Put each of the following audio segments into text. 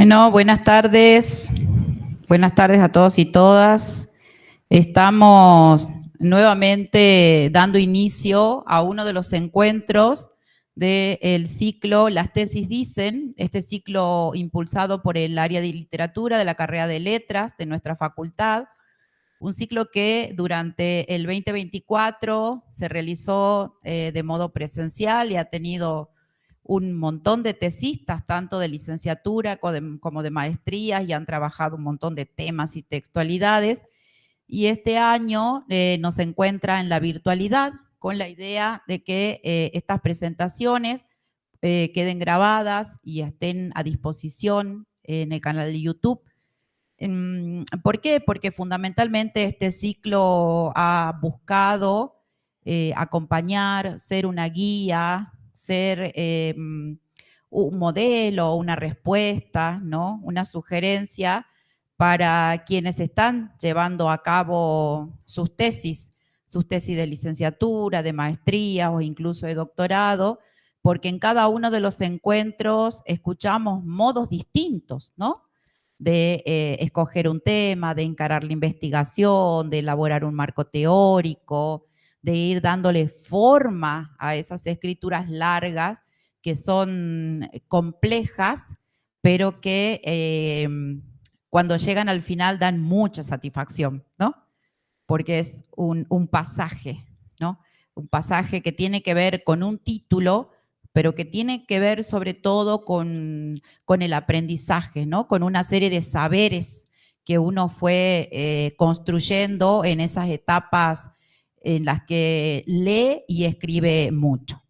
Bueno, buenas tardes. Buenas tardes a todos y todas. Estamos nuevamente dando inicio a uno de los encuentros del ciclo Las Tesis Dicen, este ciclo impulsado por el área de literatura de la carrera de letras de nuestra facultad, un ciclo que durante el 2024 se realizó de modo presencial y ha tenido un montón de tesistas, tanto de licenciatura como de maestrías, y han trabajado un montón de temas y textualidades. Y este año nos encuentra en la virtualidad, con la idea de que estas presentaciones queden grabadas y estén a disposición en el canal de YouTube. ¿Por qué? Porque fundamentalmente este ciclo ha buscado acompañar, ser una guía, ser un modelo, una respuesta, ¿no? Una sugerencia para quienes están llevando a cabo sus tesis de licenciatura, de maestría o incluso de doctorado, porque en cada uno de los encuentros escuchamos modos distintos, ¿no? De escoger un tema, de encarar la investigación, de elaborar un marco teórico, de ir dándole forma a esas escrituras largas que son complejas, pero que cuando llegan al final dan mucha satisfacción, ¿no? Porque es un pasaje, ¿no? Un pasaje que tiene que ver con un título, pero que tiene que ver sobre todo con el aprendizaje, ¿no? Con una serie de saberes que uno fue construyendo en esas etapas en las que lee y escribe mucho.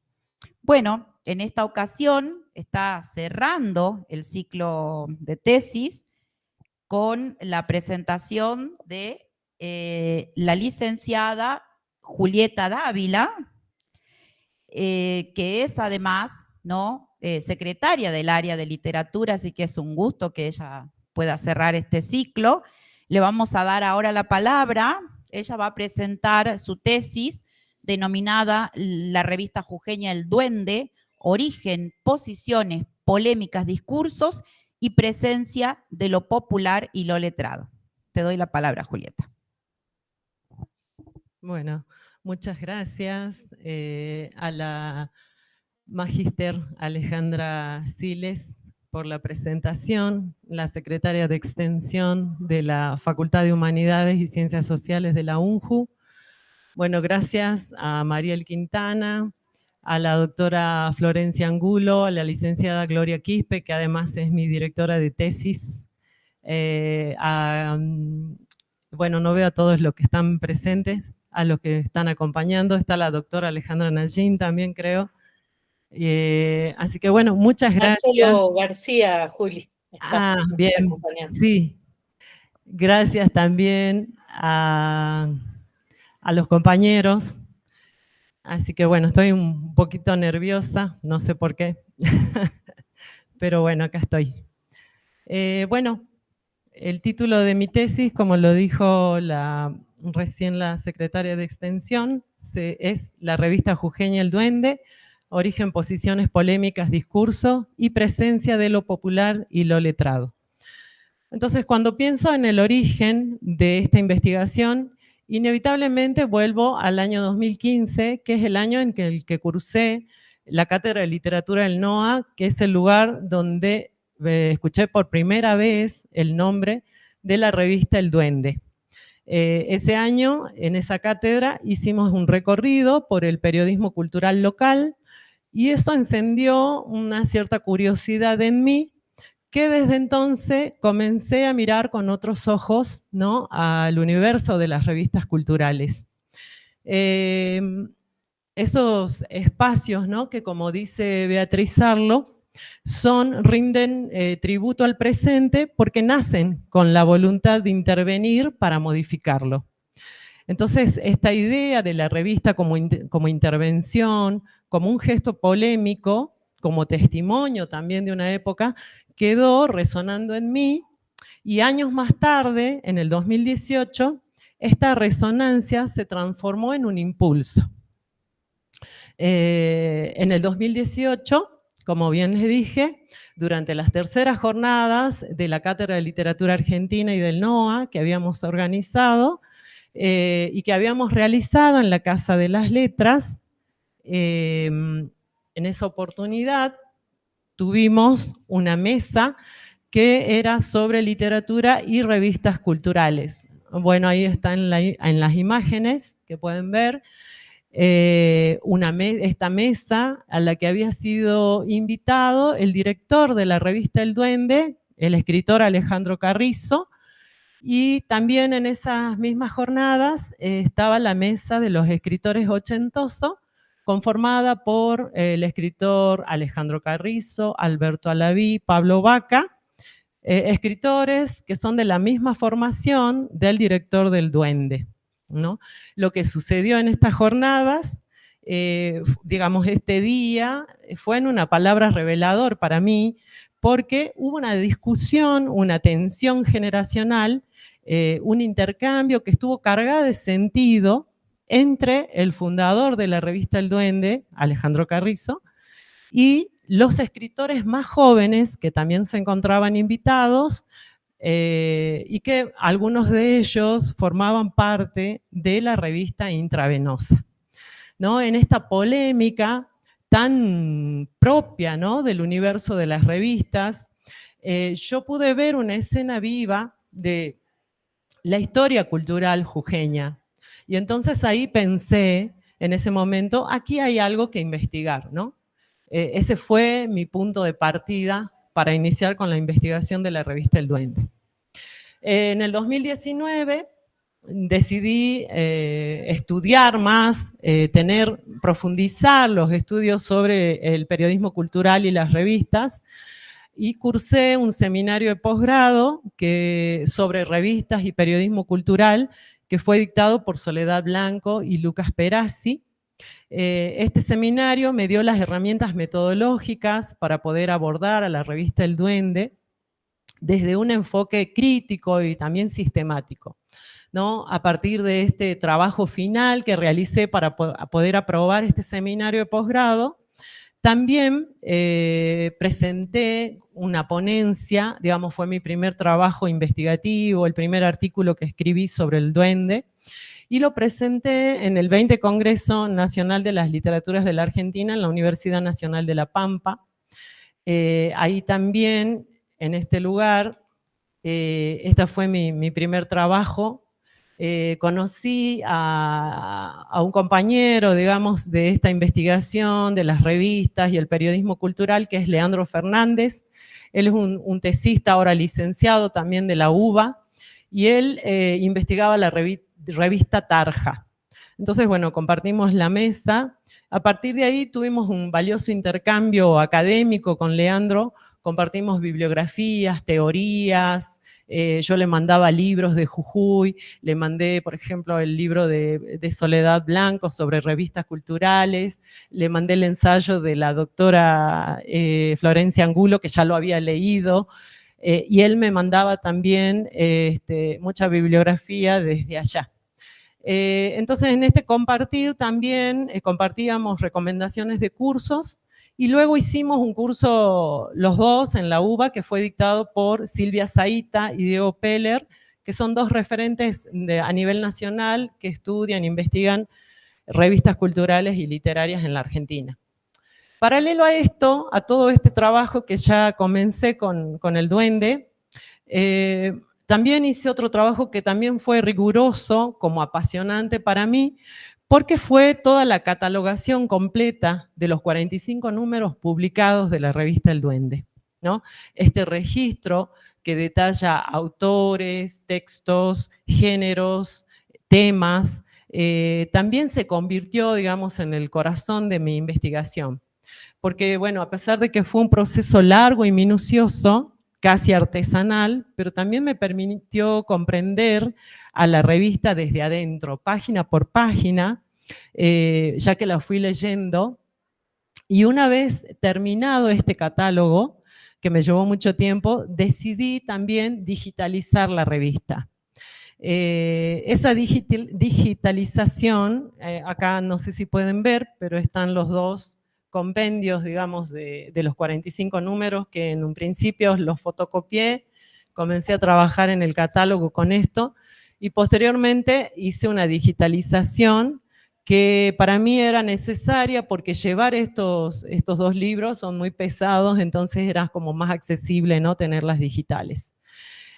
Bueno, en esta ocasión está cerrando el ciclo de tesis con la presentación de la licenciada Julieta Dávila, que es además, ¿no? Secretaria del área de literatura, así que es un gusto que ella pueda cerrar este ciclo. Le vamos a dar ahora la palabra. Ella va a presentar su tesis denominada La revista jujeña El Duende, origen, posiciones, polémicas, discursos y presencia de lo popular y lo letrado. Te doy la palabra, Julieta. Bueno, muchas gracias a la magíster Alejandra Siles por la presentación, la secretaria de Extensión de la Facultad de Humanidades y Ciencias Sociales de la UNJU. Bueno, gracias a Mariel Quintana, a la doctora Florencia Angulo, a la licenciada Gloria Quispe, que además es mi directora de tesis, bueno, no veo a todos los que están presentes, a los que están acompañando. Está la doctora Alejandra Najim también, creo. Así que bueno, muchas gracias. Marcelo García, Juli. Bien, sí. Gracias también a los compañeros. Así que bueno, estoy un poquito nerviosa, no sé por qué. Pero bueno, acá estoy. Bueno, el título de mi tesis, como lo dijo recién la secretaria de Extensión, es La revista jujeña El Duende, origen, posiciones polémicas, discurso y presencia de lo popular y lo letrado. Entonces, cuando pienso en el origen de esta investigación, inevitablemente vuelvo al año 2015, que es el año en el que cursé la Cátedra de Literatura del NOA, que es el lugar donde escuché por primera vez el nombre de la revista El Duende. Ese año, en esa cátedra, hicimos un recorrido por el periodismo cultural local y eso encendió una cierta curiosidad en mí, que desde entonces comencé a mirar con otros ojos, ¿no?, al universo de las revistas culturales. Esos espacios, ¿no?, que como dice Beatriz Sarlo, rinden tributo al presente porque nacen con la voluntad de intervenir para modificarlo. Entonces, esta idea de la revista como intervención, como un gesto polémico, como testimonio también de una época, quedó resonando en mí, y años más tarde, en el 2018, esta resonancia se transformó en un impulso. En el 2018 como bien les dije, durante las terceras jornadas de la Cátedra de Literatura Argentina y del NOA que habíamos organizado y que habíamos realizado en la Casa de las Letras. En esa oportunidad tuvimos una mesa que era sobre literatura y revistas culturales. Bueno, ahí están en las imágenes que pueden ver. Esta mesa a la que había sido invitado el director de la revista El Duende, el escritor Alejandro Carrizo, y también en esas mismas jornadas estaba la mesa de los escritores ochentosos, conformada por el escritor Alejandro Carrizo, Alberto Alaví, Pablo Baca, escritores que son de la misma formación del director del Duende, ¿no? Lo que sucedió en estas jornadas, digamos, este día, fue en una palabra revelador para mí, porque hubo una discusión, una tensión generacional, un intercambio que estuvo cargado de sentido entre el fundador de la revista El Duende, Alejandro Carrizo, y los escritores más jóvenes que también se encontraban invitados y que algunos de ellos formaban parte de la revista Intravenosa, ¿no? En esta polémica tan propia, ¿no?, del universo de las revistas, yo pude ver una escena viva de la historia cultural jujeña. Y entonces ahí pensé, en ese momento, aquí hay algo que investigar, ¿no? Ese fue mi punto de partida para iniciar con la investigación de la revista El Duende. En el 2019 decidí estudiar más, profundizar los estudios sobre el periodismo cultural y las revistas, y cursé un seminario de posgrado sobre revistas y periodismo cultural que fue dictado por Soledad Blanco y Lucas Perazzi. Este seminario me dio las herramientas metodológicas para poder abordar a la revista El Duende desde un enfoque crítico y también sistemático, ¿no? A partir de este trabajo final que realicé para poder aprobar este seminario de posgrado, también presenté una ponencia, digamos, fue mi primer trabajo investigativo, el primer artículo que escribí sobre el Duende, y lo presenté en el 20 Congreso Nacional de las Literaturas de la Argentina en la Universidad Nacional de La Pampa. Ahí también, en este lugar, este fue mi primer trabajo. Conocí a un compañero, digamos, de esta investigación, de las revistas y el periodismo cultural, que es Leandro Fernández. Él es un tesista, ahora licenciado también de la UBA, y él investigaba la revista Tarja. Entonces, bueno, compartimos la mesa. A partir de ahí tuvimos un valioso intercambio académico con Leandro, compartimos bibliografías, teorías, yo le mandaba libros de Jujuy, le mandé, por ejemplo, el libro de Soledad Blanco sobre revistas culturales, le mandé el ensayo de la doctora Florencia Angulo, que ya lo había leído, y él me mandaba también mucha bibliografía desde allá. Entonces, en este compartir también compartíamos recomendaciones de cursos, y luego hicimos un curso los dos en la UBA que fue dictado por Silvia Zaita y Diego Peller, que son dos referentes a nivel nacional que estudian e investigan revistas culturales y literarias en la Argentina. Paralelo a esto, a todo este trabajo que ya comencé con el Duende, también hice otro trabajo que también fue riguroso, como apasionante para mí, porque fue toda la catalogación completa de los 45 números publicados de la revista El Duende, ¿no? Este registro que detalla autores, textos, géneros, temas, también se convirtió, digamos, en el corazón de mi investigación. Porque, bueno, a pesar de que fue un proceso largo y minucioso, casi artesanal, pero también me permitió comprender a la revista desde adentro, página por página, ya que la fui leyendo. Y una vez terminado este catálogo, que me llevó mucho tiempo, decidí también digitalizar la revista. Esa digitalización, acá no sé si pueden ver, pero están los dos compendios, digamos, de los 45 números, que en un principio los fotocopié, comencé a trabajar en el catálogo con esto, y posteriormente hice una digitalización que para mí era necesaria porque llevar estos 2 libros son muy pesados, entonces era como más accesible, ¿no?, tenerlas digitales.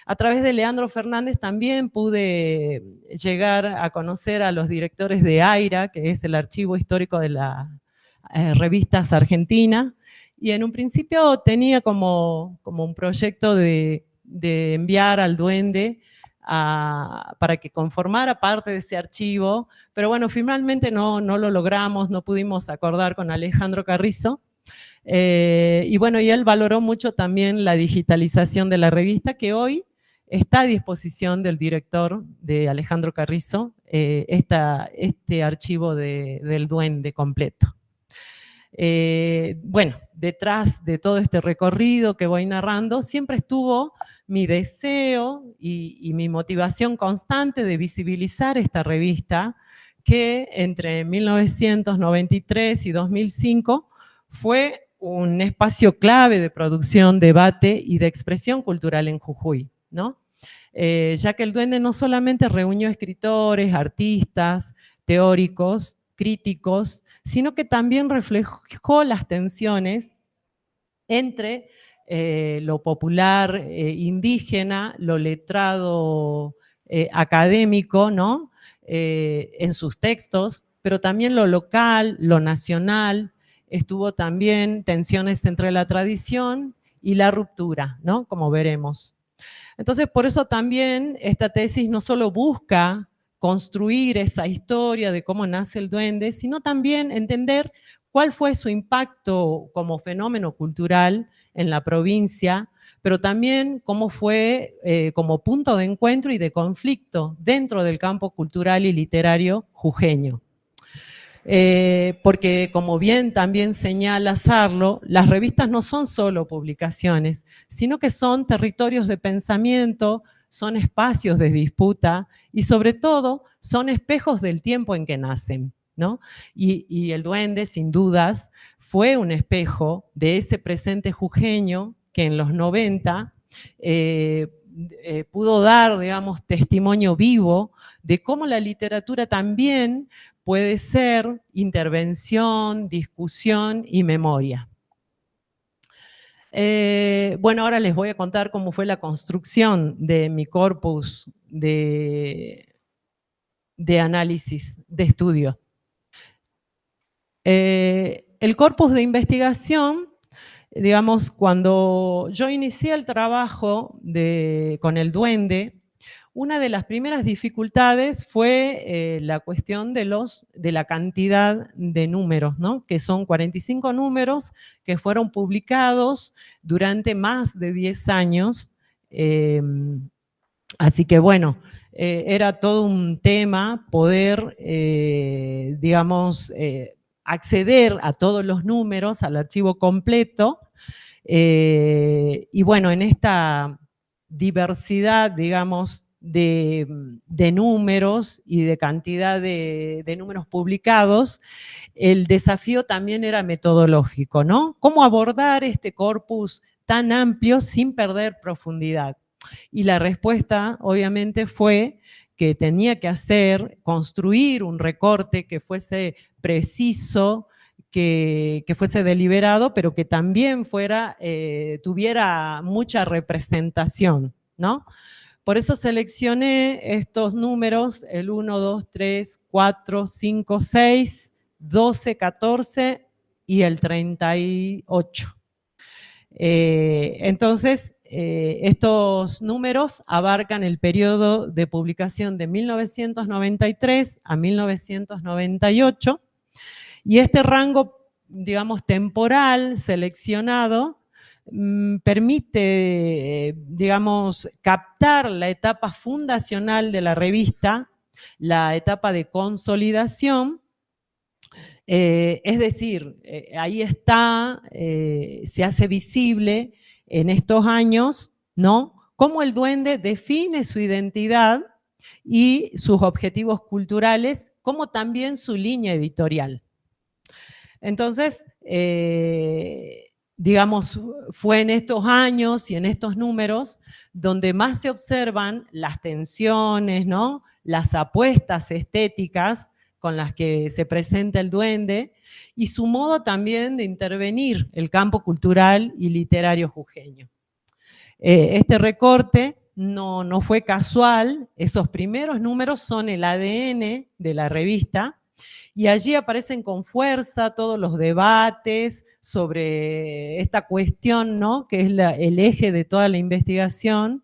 A través de Leandro Fernández también pude llegar a conocer a los directores de AIRA, que es el archivo histórico de las revistas argentinas, y en un principio tenía como un proyecto de enviar al Duende para que conformara parte de ese archivo, pero bueno, finalmente no lo logramos, no pudimos acordar con Alejandro Carrizo, y bueno, y él valoró mucho también la digitalización de la revista, que hoy está a disposición del director, de Alejandro Carrizo, este archivo del Duende completo. Bueno, detrás de todo este recorrido que voy narrando, siempre estuvo mi deseo y mi motivación constante de visibilizar esta revista, que entre 1993 y 2005 fue un espacio clave de producción, debate y de expresión cultural en Jujuy, ¿no? Ya que el Duende no solamente reunió escritores, artistas, teóricos, críticos, sino que también reflejó las tensiones entre lo popular indígena, lo letrado académico, ¿no?, en sus textos, pero también lo local, lo nacional. Estuvo también tensiones entre la tradición y la ruptura, ¿no?, como veremos. Entonces, por eso también esta tesis no solo busca construir esa historia de cómo nace el Duende, sino también entender cuál fue su impacto como fenómeno cultural en la provincia, pero también cómo fue como punto de encuentro y de conflicto dentro del campo cultural y literario jujeño. Porque como bien también señala Sarlo, las revistas no son solo publicaciones, sino que son territorios de pensamiento, son espacios de disputa y sobre todo son espejos del tiempo en que nacen, ¿no? Y el Duende, sin dudas, fue un espejo de ese presente jujeño que en los 90 pudo dar, digamos, testimonio vivo de cómo la literatura también puede ser intervención, discusión y memoria. Bueno, ahora les voy a contar cómo fue la construcción de mi corpus de análisis, de estudio. El corpus de investigación, digamos, cuando yo inicié el trabajo con el Duende, una de las primeras dificultades fue la cuestión de la cantidad de números, ¿no?, que son 45 números que fueron publicados durante más de 10 años. Así que bueno, era todo un tema poder, digamos, acceder a todos los números, al archivo completo. Y bueno, en esta diversidad, digamos, de números y de cantidad de números publicados, el desafío también era metodológico, ¿no? ¿Cómo abordar este corpus tan amplio sin perder profundidad? Y la respuesta, obviamente, fue que tenía que construir un recorte que fuese preciso, que fuese deliberado, pero que también tuviera mucha representación, ¿no? Por eso seleccioné estos números, el 1, 2, 3, 4, 5, 6, 12, 14 y el 38. Entonces, estos números abarcan el periodo de publicación de 1993 a 1998, y este rango, digamos, temporal seleccionado permite, digamos, captar la etapa fundacional de la revista, la etapa de consolidación. Es decir, ahí está, se hace visible en estos años, ¿no?, cómo el Duende define su identidad y sus objetivos culturales, como también su línea editorial. Entonces, digamos, fue en estos años y en estos números donde más se observan las tensiones, ¿no? Las apuestas estéticas con las que se presenta el duende y su modo también de intervenir el campo cultural y literario jujeño. Este recorte no fue casual, esos primeros números son el ADN de la revista, y allí aparecen con fuerza todos los debates sobre esta cuestión, ¿no? Que es el eje de toda la investigación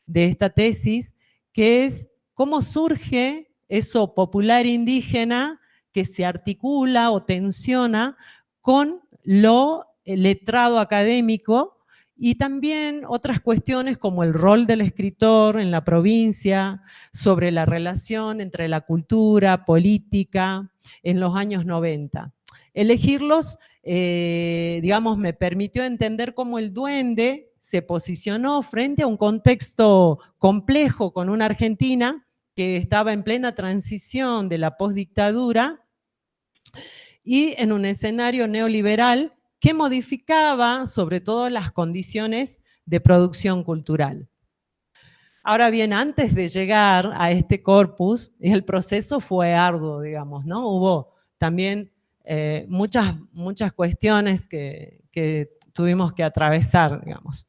de esta tesis, que es cómo surge eso popular indígena que se articula o tensiona con lo letrado académico, y también otras cuestiones como el rol del escritor en la provincia, sobre la relación entre la cultura, política, en los años 90. Elegirlos, digamos, me permitió entender cómo el duende se posicionó frente a un contexto complejo con una Argentina que estaba en plena transición de la postdictadura y en un escenario neoliberal que modificaba sobre todo las condiciones de producción cultural. Ahora bien, antes de llegar a este corpus, el proceso fue arduo, digamos, ¿no? Hubo también muchas cuestiones que tuvimos que atravesar, digamos.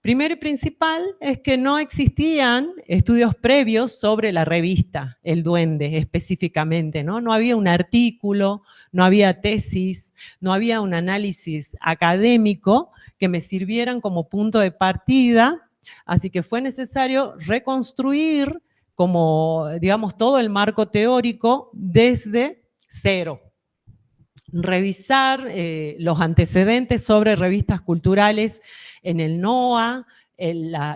Primero y principal es que no existían estudios previos sobre la revista El Duende específicamente, ¿no? No había un artículo, no había tesis, no había un análisis académico que me sirvieran como punto de partida, así que fue necesario reconstruir como, digamos, todo el marco teórico desde cero. Revisar los antecedentes sobre revistas culturales en el NOA,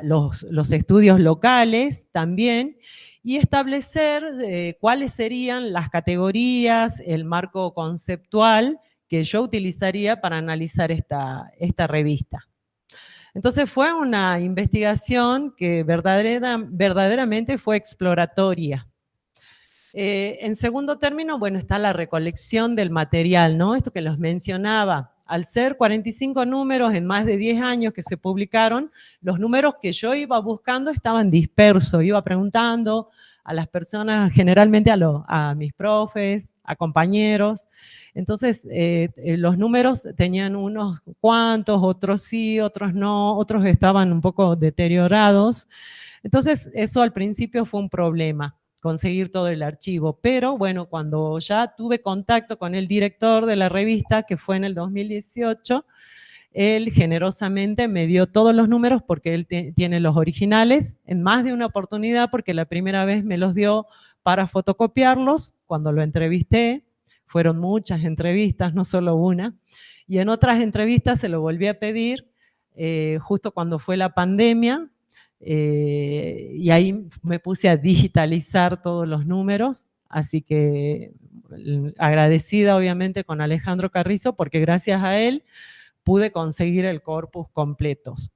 los estudios locales también, y establecer cuáles serían las categorías, el marco conceptual que yo utilizaría para analizar esta revista. Entonces fue una investigación que verdaderamente fue exploratoria. En segundo término, bueno, está la recolección del material, ¿no? Esto que los mencionaba. Al ser 45 números en más de 10 años que se publicaron, los números que yo iba buscando estaban dispersos. Iba preguntando a las personas, generalmente a mis profes, a compañeros. Entonces, los números tenían unos cuantos, otros sí, otros no, otros estaban un poco deteriorados. Entonces, eso al principio fue un problema, conseguir todo el archivo, pero bueno, cuando ya tuve contacto con el director de la revista, que fue en el 2018, él generosamente me dio todos los números porque él tiene los originales en más de una oportunidad, porque la primera vez me los dio para fotocopiarlos cuando lo entrevisté, fueron muchas entrevistas, no solo una, y en otras entrevistas se lo volví a pedir justo cuando fue la pandemia, y ahí me puse a digitalizar todos los números, así que agradecida obviamente con Alejandro Carrizo, porque gracias a él pude conseguir el corpus completos.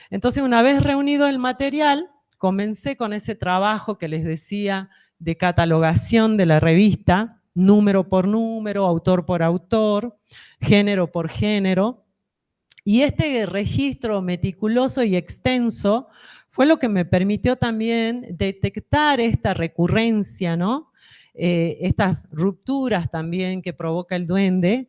Entonces, una vez reunido el material, comencé con ese trabajo que les decía de catalogación de la revista, número por número, autor por autor, género por género, y este registro meticuloso y extenso fue lo que me permitió también detectar esta recurrencia, ¿no? Estas rupturas también que provoca el duende.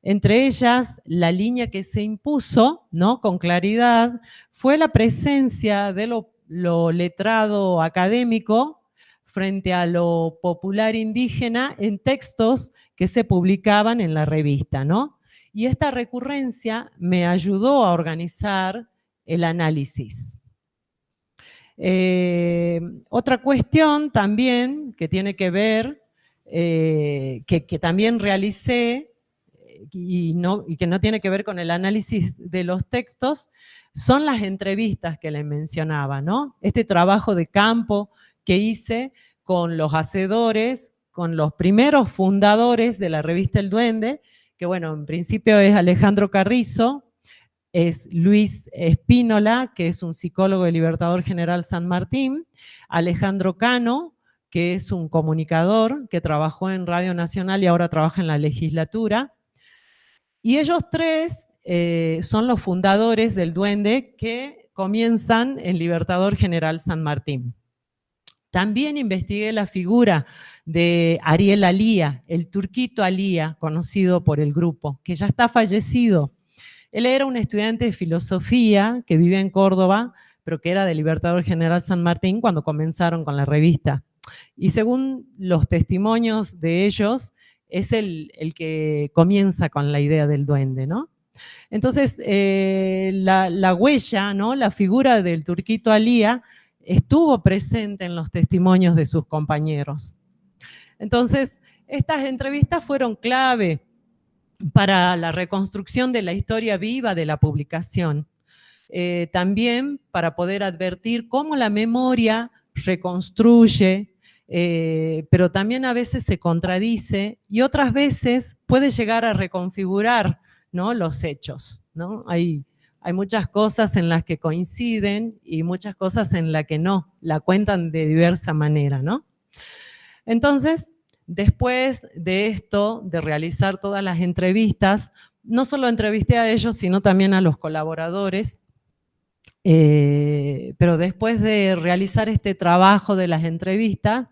Entre ellas, la línea que se impuso, ¿no? Con claridad, fue la presencia de lo letrado académico frente a lo popular indígena en textos que se publicaban en la revista, ¿no? Y esta recurrencia me ayudó a organizar el análisis. Otra cuestión también que tiene que ver, que también realicé y que no tiene que ver con el análisis de los textos, son las entrevistas que les mencionaba, ¿no? Este trabajo de campo que hice con los hacedores, con los primeros fundadores de la revista El Duende, que bueno, en principio es Alejandro Carrizo, es Luis Espínola, que es un psicólogo del Libertador General San Martín, Alejandro Cano, que es un comunicador que trabajó en Radio Nacional y ahora trabaja en la legislatura, Y ellos tres son los fundadores del Duende que comienzan en Libertador General San Martín. También investigué la figura de Ariel Alía, el turquito Alía, conocido por el grupo, que ya está fallecido. Él era un estudiante de filosofía que vivía en Córdoba, pero que era de Libertador General San Martín cuando comenzaron con la revista. Y según los testimonios de ellos, es el que comienza con la idea del duende, ¿no? Entonces, la huella, ¿no? La figura del turquito Alía estuvo presente en los testimonios de sus compañeros. Entonces, estas entrevistas fueron clave para la reconstrucción de la historia viva de la publicación. También para poder advertir cómo la memoria reconstruye, pero también a veces se contradice y otras veces puede llegar a reconfigurar, ¿no?, los hechos, ¿no? Hay muchas cosas en las que coinciden y muchas cosas en las que no, la cuentan de diversa manera, ¿no? Entonces, después de esto, de realizar todas las entrevistas, no solo entrevisté a ellos, sino también a los colaboradores, pero después de realizar este trabajo de las entrevistas,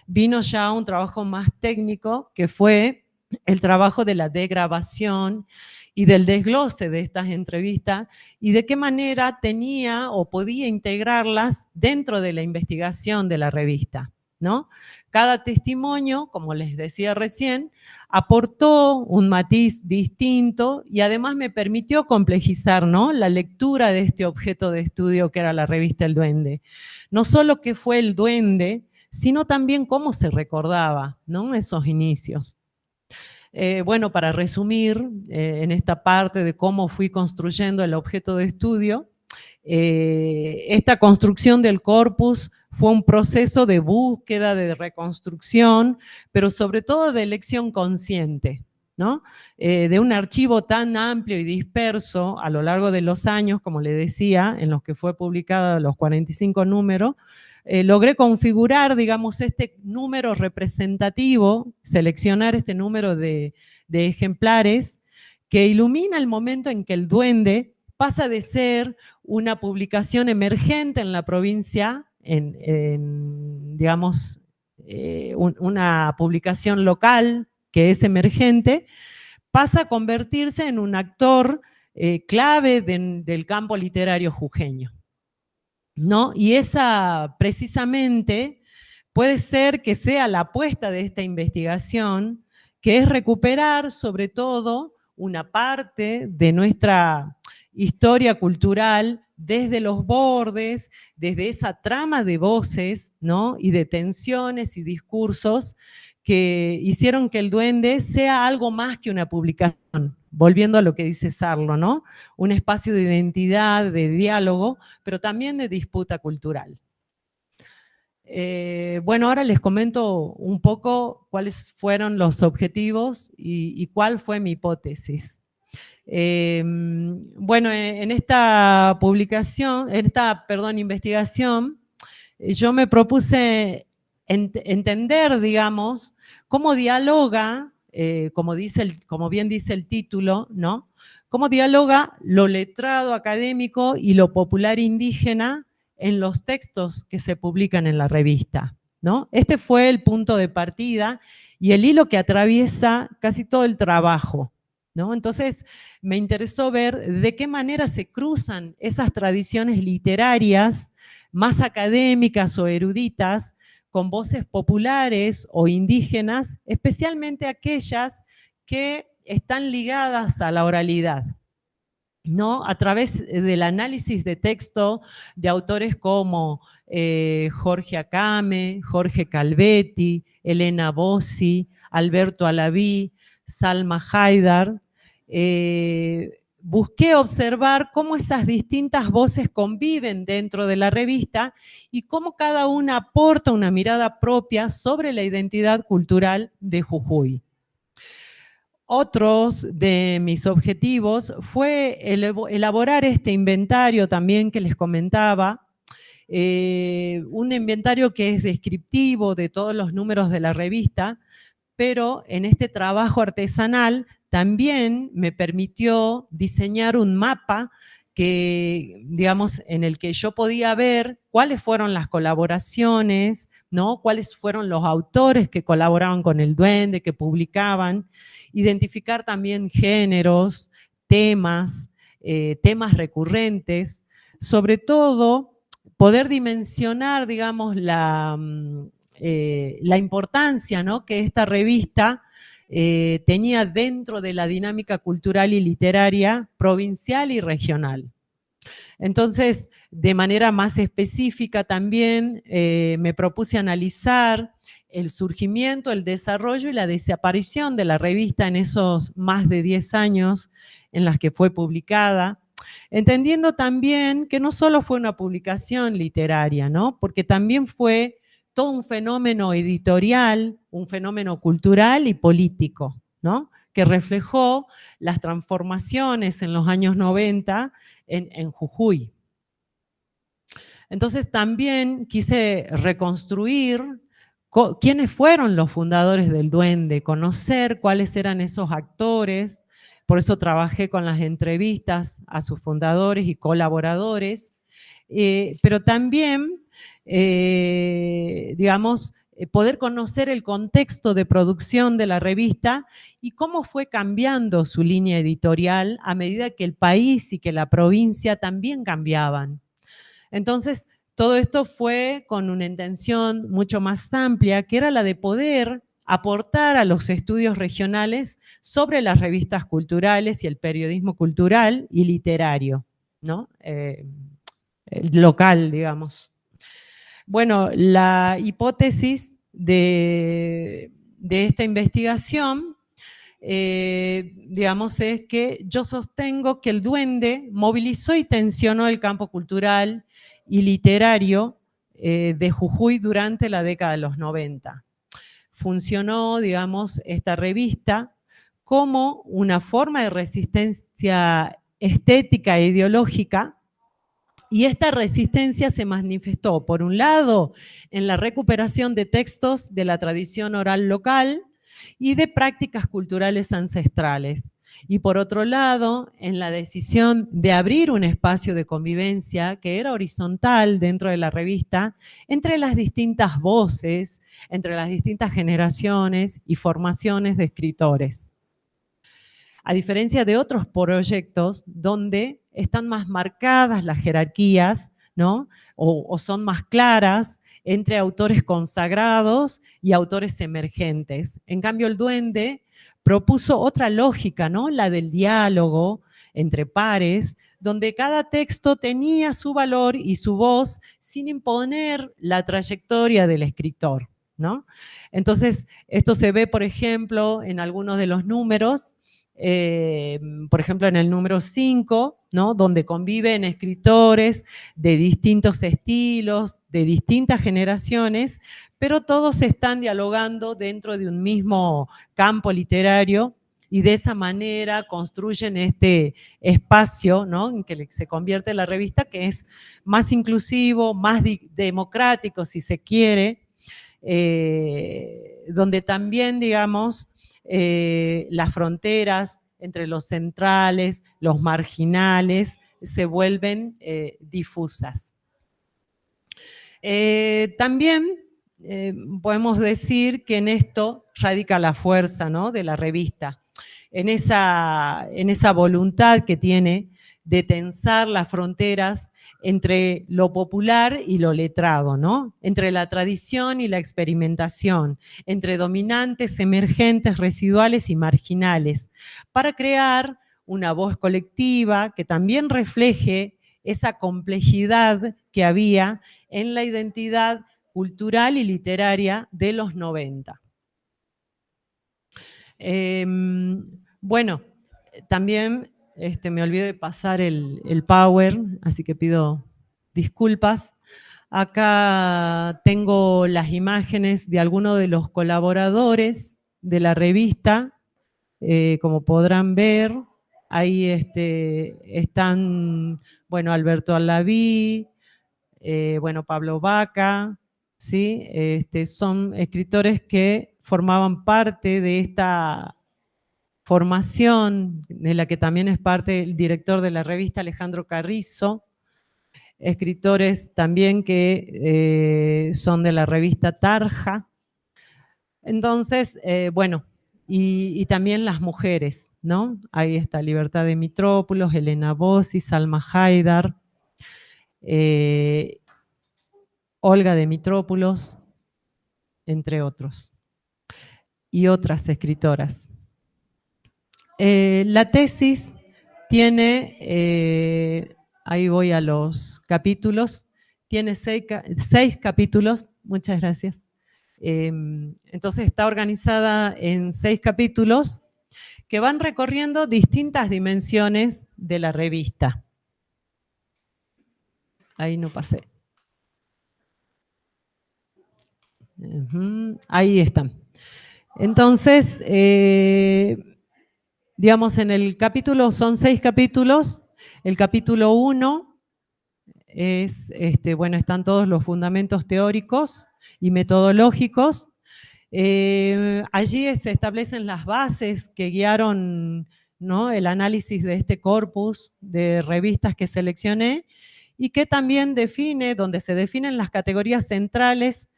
vino ya un trabajo más técnico, que fue el trabajo de la degrabación y del desglose de estas entrevistas y de qué manera tenía o podía integrarlas dentro de la investigación de la revista, ¿no? Cada testimonio, como les decía recién, aportó un matiz distinto y además me permitió complejizar, ¿no?, la lectura de este objeto de estudio que era la revista El Duende. No solo qué fue el duende, sino también cómo se recordaba, ¿no?, esos inicios. Bueno, para resumir en esta parte de cómo fui construyendo el objeto de estudio, esta construcción del corpus fue un proceso de búsqueda, de reconstrucción, pero sobre todo de elección consciente, ¿no? De un archivo tan amplio y disperso a lo largo de los años, como le decía, en los que fue publicado los 45 números, logré configurar, digamos, este número representativo, seleccionar este número de ejemplares que ilumina el momento en que el Duende pasa de ser una publicación emergente en la provincia, digamos, una publicación local que es emergente, pasa a convertirse en un actor clave del campo literario jujeño, ¿no? Y esa precisamente puede ser que sea la apuesta de esta investigación, que es recuperar sobre todo una parte de nuestra historia cultural desde los bordes, desde esa trama de voces, ¿no?, y de tensiones y discursos que hicieron que el Duende sea algo más que una publicación, volviendo a lo que dice Sarlo, ¿no?, un espacio de identidad, de diálogo, pero también de disputa cultural. Bueno, ahora les comento un poco cuáles fueron los objetivos y cuál fue mi hipótesis. Bueno, en esta investigación, yo me propuse entender, digamos, cómo dialoga, como bien dice el título, ¿no?, cómo dialoga lo letrado académico y lo popular indígena en los textos que se publican en la revista, ¿no? Este fue el punto de partida y el hilo que atraviesa casi todo el trabajo, ¿no? Entonces, me interesó ver de qué manera se cruzan esas tradiciones literarias más académicas o eruditas con voces populares o indígenas, especialmente aquellas que están ligadas a la oralidad, ¿no?, a través del análisis de texto de autores como Jorge Acame, Jorge Calvetti, Elena Bossi, Alberto Alaví, Salma Haidar. Busqué observar cómo esas distintas voces conviven dentro de la revista y cómo cada una aporta una mirada propia sobre la identidad cultural de Jujuy. Otros de mis objetivos fue elaborar este inventario también que les comentaba, un inventario que es descriptivo de todos los números de la revista, pero en este trabajo artesanal también me permitió diseñar un mapa que, digamos, en el que yo podía ver cuáles fueron las colaboraciones, ¿no? Cuáles fueron los autores que colaboraban con el Duende, que publicaban, identificar también géneros, temas, temas recurrentes, sobre todo poder dimensionar, digamos, la importancia, ¿no?, que esta revista tenía dentro de la dinámica cultural y literaria provincial y regional. Entonces, de manera más específica también me propuse analizar el surgimiento, el desarrollo y la desaparición de la revista en esos más de 10 años en las que fue publicada, entendiendo también que no solo fue una publicación literaria, ¿no?, porque también fue todo un fenómeno editorial, un fenómeno cultural y político, ¿no?, que reflejó las transformaciones en los años 90 en Jujuy. Entonces también quise reconstruir quiénes fueron los fundadores del Duende, conocer cuáles eran esos actores. Por eso trabajé con las entrevistas a sus fundadores y colaboradores, pero también, digamos, poder conocer el contexto de producción de la revista y cómo fue cambiando su línea editorial a medida que el país y que la provincia también cambiaban. Entonces, todo esto fue con una intención mucho más amplia, que era la de poder aportar a los estudios regionales sobre las revistas culturales y el periodismo cultural y literario, ¿no?, local, digamos. Bueno, la hipótesis de esta investigación, digamos, es que yo sostengo que el Duende movilizó y tensionó el campo cultural y literario de Jujuy durante la década de los 90. Funcionó, digamos, esta revista como una forma de resistencia estética e ideológica, y esta resistencia se manifestó, por un lado, en la recuperación de textos de la tradición oral local y de prácticas culturales ancestrales. Y por otro lado, en la decisión de abrir un espacio de convivencia que era horizontal dentro de la revista, entre las distintas voces, entre las distintas generaciones y formaciones de escritores. A diferencia de otros proyectos donde están más marcadas las jerarquías, ¿no?, o son más claras entre autores consagrados y autores emergentes. En cambio, el Duende propuso otra lógica, ¿no?, la del diálogo entre pares, donde cada texto tenía su valor y su voz sin imponer la trayectoria del escritor, ¿no? Entonces, esto se ve, por ejemplo, en algunos de los números. Por ejemplo, en el número 5, ¿no?, donde conviven escritores de distintos estilos, de distintas generaciones, pero todos están dialogando dentro de un mismo campo literario y de esa manera construyen este espacio, ¿no?, en que se convierte la revista, que es más inclusivo, más democrático, si se quiere, donde también, digamos, las fronteras entre los centrales, los marginales, se vuelven difusas. También podemos decir que en esto radica la fuerza, ¿no?, de la revista, en esa voluntad que tiene de tensar las fronteras entre lo popular y lo letrado, ¿no?, entre la tradición y la experimentación, entre dominantes, emergentes, residuales y marginales, para crear una voz colectiva que también refleje esa complejidad que había en la identidad cultural y literaria de los 90. Bueno, también me olvidé de pasar el Power, así que pido disculpas. Acá tengo las imágenes de algunos de los colaboradores de la revista, como podrán ver. Ahí están, bueno, Alberto Alaví, bueno, Pablo Baca, ¿sí? Son escritores que formaban parte de esta formación, de la que también es parte el director de la revista Alejandro Carrizo, escritores también que son de la revista Tarja. Entonces, bueno, y también las mujeres, ¿no? Ahí está Libertad de Mitrópolos, Elena Bossi, Salma Haidar, Olga de Mitrópolos, entre otros, y otras escritoras. La tesis tiene, ahí voy a los capítulos, tiene 6 capítulos, muchas gracias. Entonces está organizada en 6 capítulos que van recorriendo distintas dimensiones de la revista. Ahí no pasé. Ahí están. Entonces, digamos, en el capítulo, son 6 capítulos. El capítulo 1 es, bueno, están todos los fundamentos teóricos y metodológicos. Allí se establecen las bases que guiaron, ¿no?, el análisis de este corpus de revistas que seleccioné y que también define, donde se definen las categorías centrales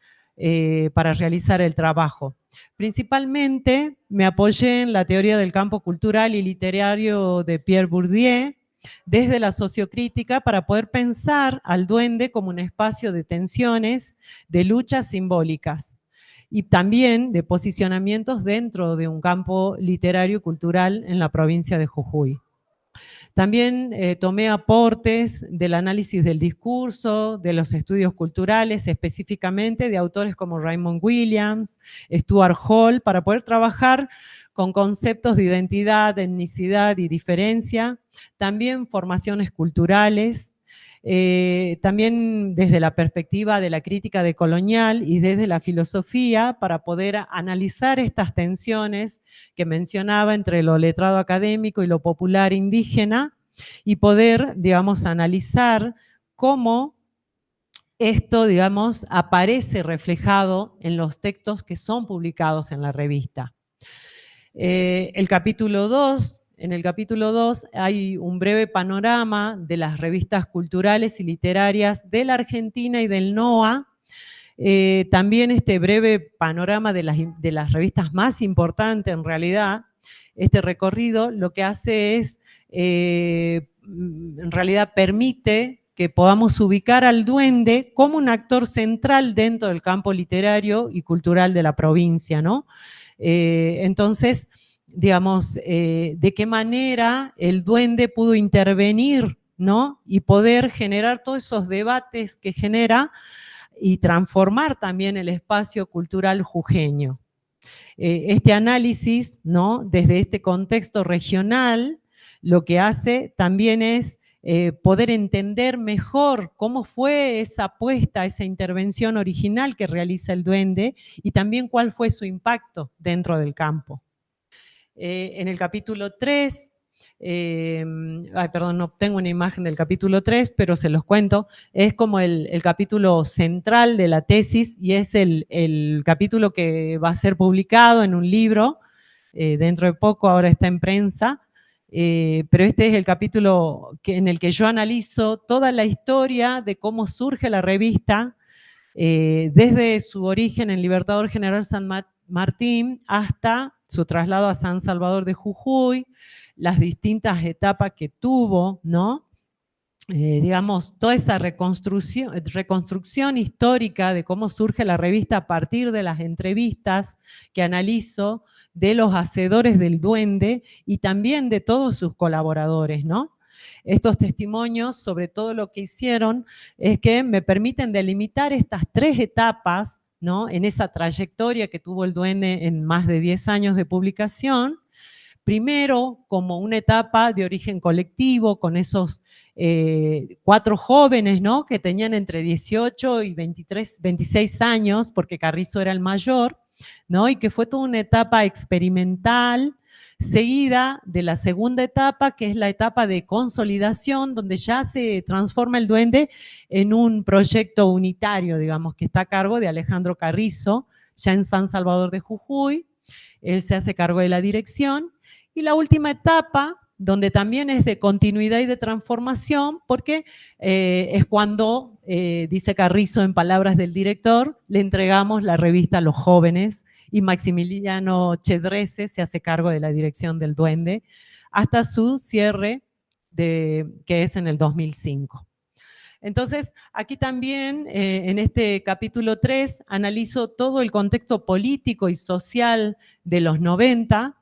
para realizar el trabajo. Principalmente me apoyé en la teoría del campo cultural y literario de Pierre Bourdieu, desde la sociocrítica, para poder pensar al duende como un espacio de tensiones, de luchas simbólicas y también de posicionamientos dentro de un campo literario y cultural en la provincia de Jujuy. También tomé aportes del análisis del discurso, de los estudios culturales, específicamente de autores como Raymond Williams, Stuart Hall, para poder trabajar con conceptos de identidad, etnicidad y diferencia, también formaciones culturales, también desde la perspectiva de la crítica decolonial y desde la filosofía, para poder analizar estas tensiones que mencionaba entre lo letrado académico y lo popular indígena, y poder, digamos, analizar cómo esto, digamos, aparece reflejado en los textos que son publicados en la revista. El capítulo 2, en el capítulo 2 hay un breve panorama de las revistas culturales y literarias de la Argentina y del NOA. También este breve panorama de las revistas más importantes, en realidad, este recorrido lo que hace es, en realidad permite que podamos ubicar al duende como un actor central dentro del campo literario y cultural de la provincia, ¿no? Entonces, digamos, de qué manera el duende pudo intervenir, ¿no?, y poder generar todos esos debates que genera y transformar también el espacio cultural jujeño. Este análisis, ¿no?, desde este contexto regional, lo que hace también es poder entender mejor cómo fue esa apuesta, esa intervención original que realiza el duende y también cuál fue su impacto dentro del campo. En el capítulo 3, perdón, no tengo una imagen del capítulo 3, pero se los cuento, es como el capítulo central de la tesis y es el capítulo que va a ser publicado en un libro, dentro de poco, ahora está en prensa, pero este es el capítulo en el que yo analizo toda la historia de cómo surge la revista, desde su origen en Libertador General San Martín hasta su traslado a San Salvador de Jujuy, las distintas etapas que tuvo, ¿no? Digamos, toda esa reconstrucción histórica de cómo surge la revista a partir de las entrevistas que analizo de los hacedores del duende y también de todos sus colaboradores, ¿no? Estos testimonios sobre todo lo que hicieron es que me permiten delimitar estas 3 etapas, ¿no?, en esa trayectoria que tuvo el duende en más de 10 años de publicación. Primero, como una etapa de origen colectivo, con esos 4 jóvenes, ¿no?, que tenían entre 18 y 26 años, porque Carrizo era el mayor, ¿no?, y que fue toda una etapa experimental, seguida de la segunda etapa, que es la etapa de consolidación, donde ya se transforma el duende en un proyecto unitario, digamos, que está a cargo de Alejandro Carrizo, ya en San Salvador de Jujuy. Él se hace cargo de la dirección, Y la última etapa, donde también es de continuidad y de transformación, porque es cuando, dice Carrizo en palabras del director, le entregamos la revista a los jóvenes y Maximiliano Cedrese se hace cargo de la dirección del Duende hasta su cierre, que es en el 2005. Entonces, aquí también, en este capítulo 3, analizo todo el contexto político y social de los 90,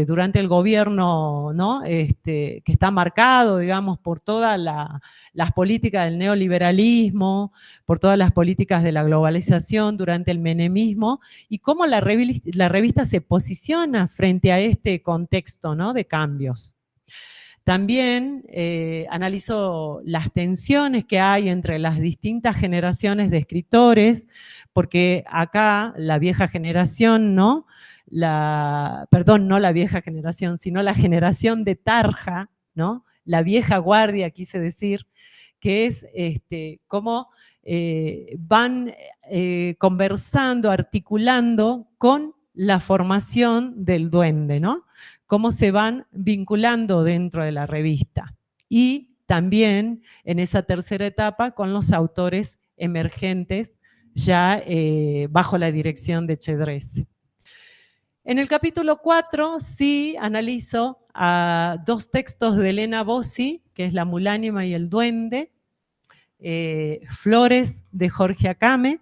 durante el gobierno, ¿no? Que está marcado, digamos, por todas las políticas del neoliberalismo, por todas las políticas de la globalización durante el menemismo, y cómo la revista se posiciona frente a este contexto, ¿no? De cambios. También analizo las tensiones que hay entre las distintas generaciones de escritores, porque acá la vieja generación, ¿no? Perdón, no la vieja generación, sino la generación de Tarja, ¿no? La vieja guardia, quise decir, que es cómo van conversando, articulando con la formación del Duende, ¿no? Cómo se van vinculando dentro de la revista. Y también en esa tercera etapa con los autores emergentes ya bajo la dirección de Cedrese. En el capítulo 4 sí analizo a 2 textos de Elena Bossi, que es La mulánima y el duende, Flores de Jorge Acame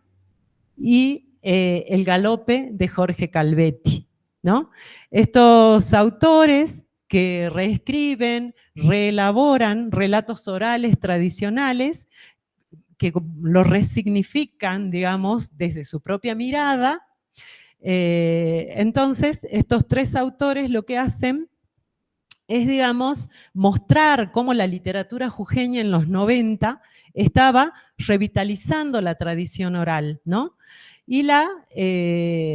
y El galope de Jorge Calvetti, ¿no? Estos autores que reescriben, reelaboran relatos orales tradicionales, que los resignifican, digamos, desde su propia mirada. Entonces, estos 3 autores lo que hacen es, digamos, mostrar cómo la literatura jujeña en los 90 estaba revitalizando la tradición oral, ¿no? Y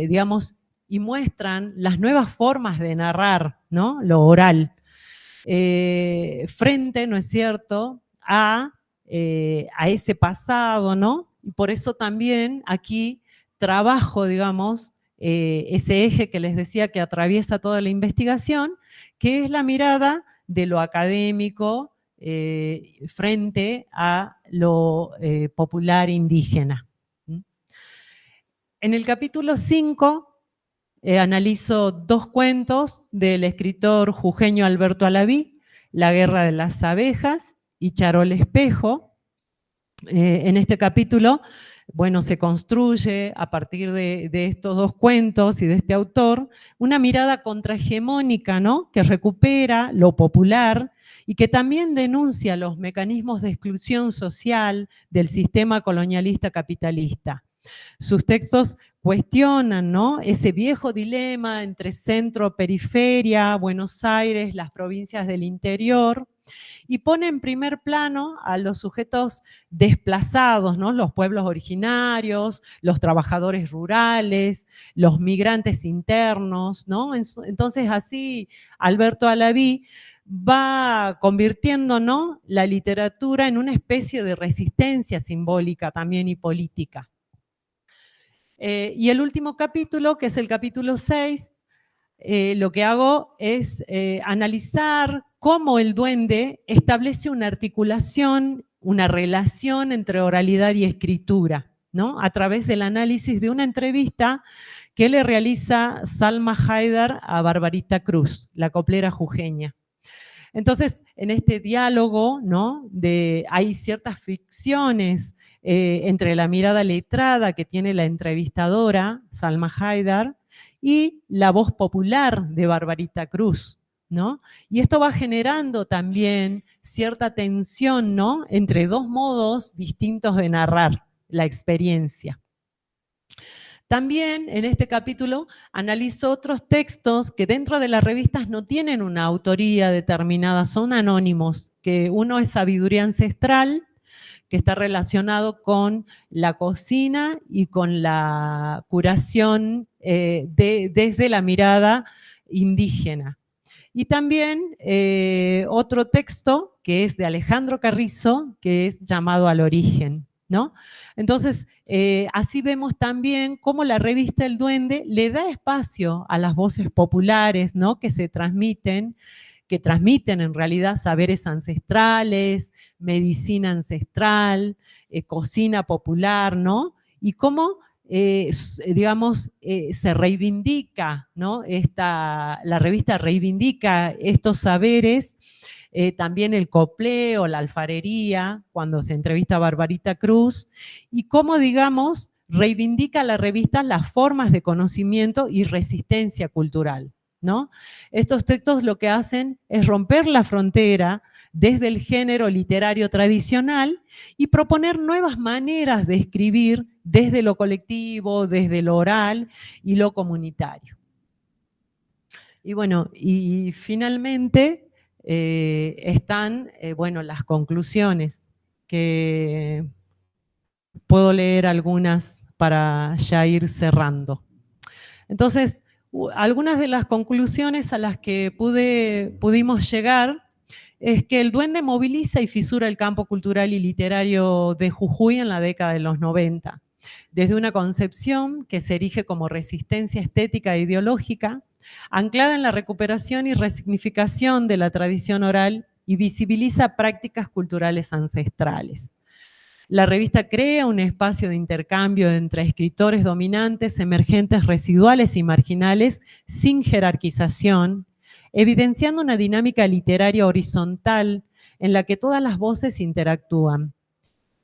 digamos, y muestran las nuevas formas de narrar, ¿no? Lo oral. Frente, ¿no es cierto?, a ese pasado, ¿no? Y por eso también aquí trabajo, digamos, ese eje que les decía que atraviesa toda la investigación, que es la mirada de lo académico frente a lo popular indígena. En el capítulo 5 analizo 2 cuentos del escritor jujeño Alberto Alaví, La guerra de las abejas y Charol Espejo. En este capítulo, bueno, se construye a partir de estos 2 cuentos y de este autor una mirada contrahegemónica, ¿no? Que recupera lo popular y que también denuncia los mecanismos de exclusión social del sistema colonialista capitalista. Sus textos cuestionan, ¿no?, ese viejo dilema entre centro, periferia, Buenos Aires, las provincias del interior, y pone en primer plano a los sujetos desplazados, ¿no?, los pueblos originarios, los trabajadores rurales, los migrantes internos, ¿no? Entonces así Alberto Alaví va convirtiendo, ¿no?, la literatura en una especie de resistencia simbólica también y política. Y el último capítulo, que es el capítulo 6, lo que hago es analizar cómo el duende establece una articulación, una relación entre oralidad y escritura, ¿no? A través del análisis de una entrevista que le realiza Salma Haidar a Barbarita Cruz, la coplera jujeña. Entonces, en este diálogo, ¿no?, hay ciertas ficciones entre la mirada letrada que tiene la entrevistadora, Salma Haidar, y la voz popular de Barbarita Cruz, ¿no? Y esto va generando también cierta tensión, ¿no?, entre 2 modos distintos de narrar la experiencia. También en este capítulo analizo otros textos que dentro de las revistas no tienen una autoría determinada, son anónimos, que uno es Sabiduría Ancestral, que está relacionado con la cocina y con la curación desde la mirada indígena. Y también otro texto que es de Alejandro Carrizo, que es Llamado al Origen, ¿no? Entonces, así vemos también cómo la revista El Duende le da espacio a las voces populares, ¿no? Que transmiten en realidad saberes ancestrales, medicina ancestral, cocina popular, ¿no? Y cómo, digamos, se reivindica, ¿no? La revista reivindica estos saberes, también el copleo, la alfarería, cuando se entrevista a Barbarita Cruz, y cómo, digamos, reivindica la revista las formas de conocimiento y resistencia cultural, ¿no? Estos textos lo que hacen es romper la frontera desde el género literario tradicional y proponer nuevas maneras de escribir desde lo colectivo, desde lo oral y lo comunitario. Y bueno, y finalmente están, bueno, las conclusiones, que puedo leer algunas para ya ir cerrando. Entonces, algunas de las conclusiones a las que pudimos llegar es que el duende moviliza y fisura el campo cultural y literario de Jujuy en la década de los 90, desde una concepción que se erige como resistencia estética e ideológica, anclada en la recuperación y resignificación de la tradición oral y visibiliza prácticas culturales ancestrales. La revista crea un espacio de intercambio entre escritores dominantes, emergentes, residuales y marginales, sin jerarquización, evidenciando una dinámica literaria horizontal en la que todas las voces interactúan.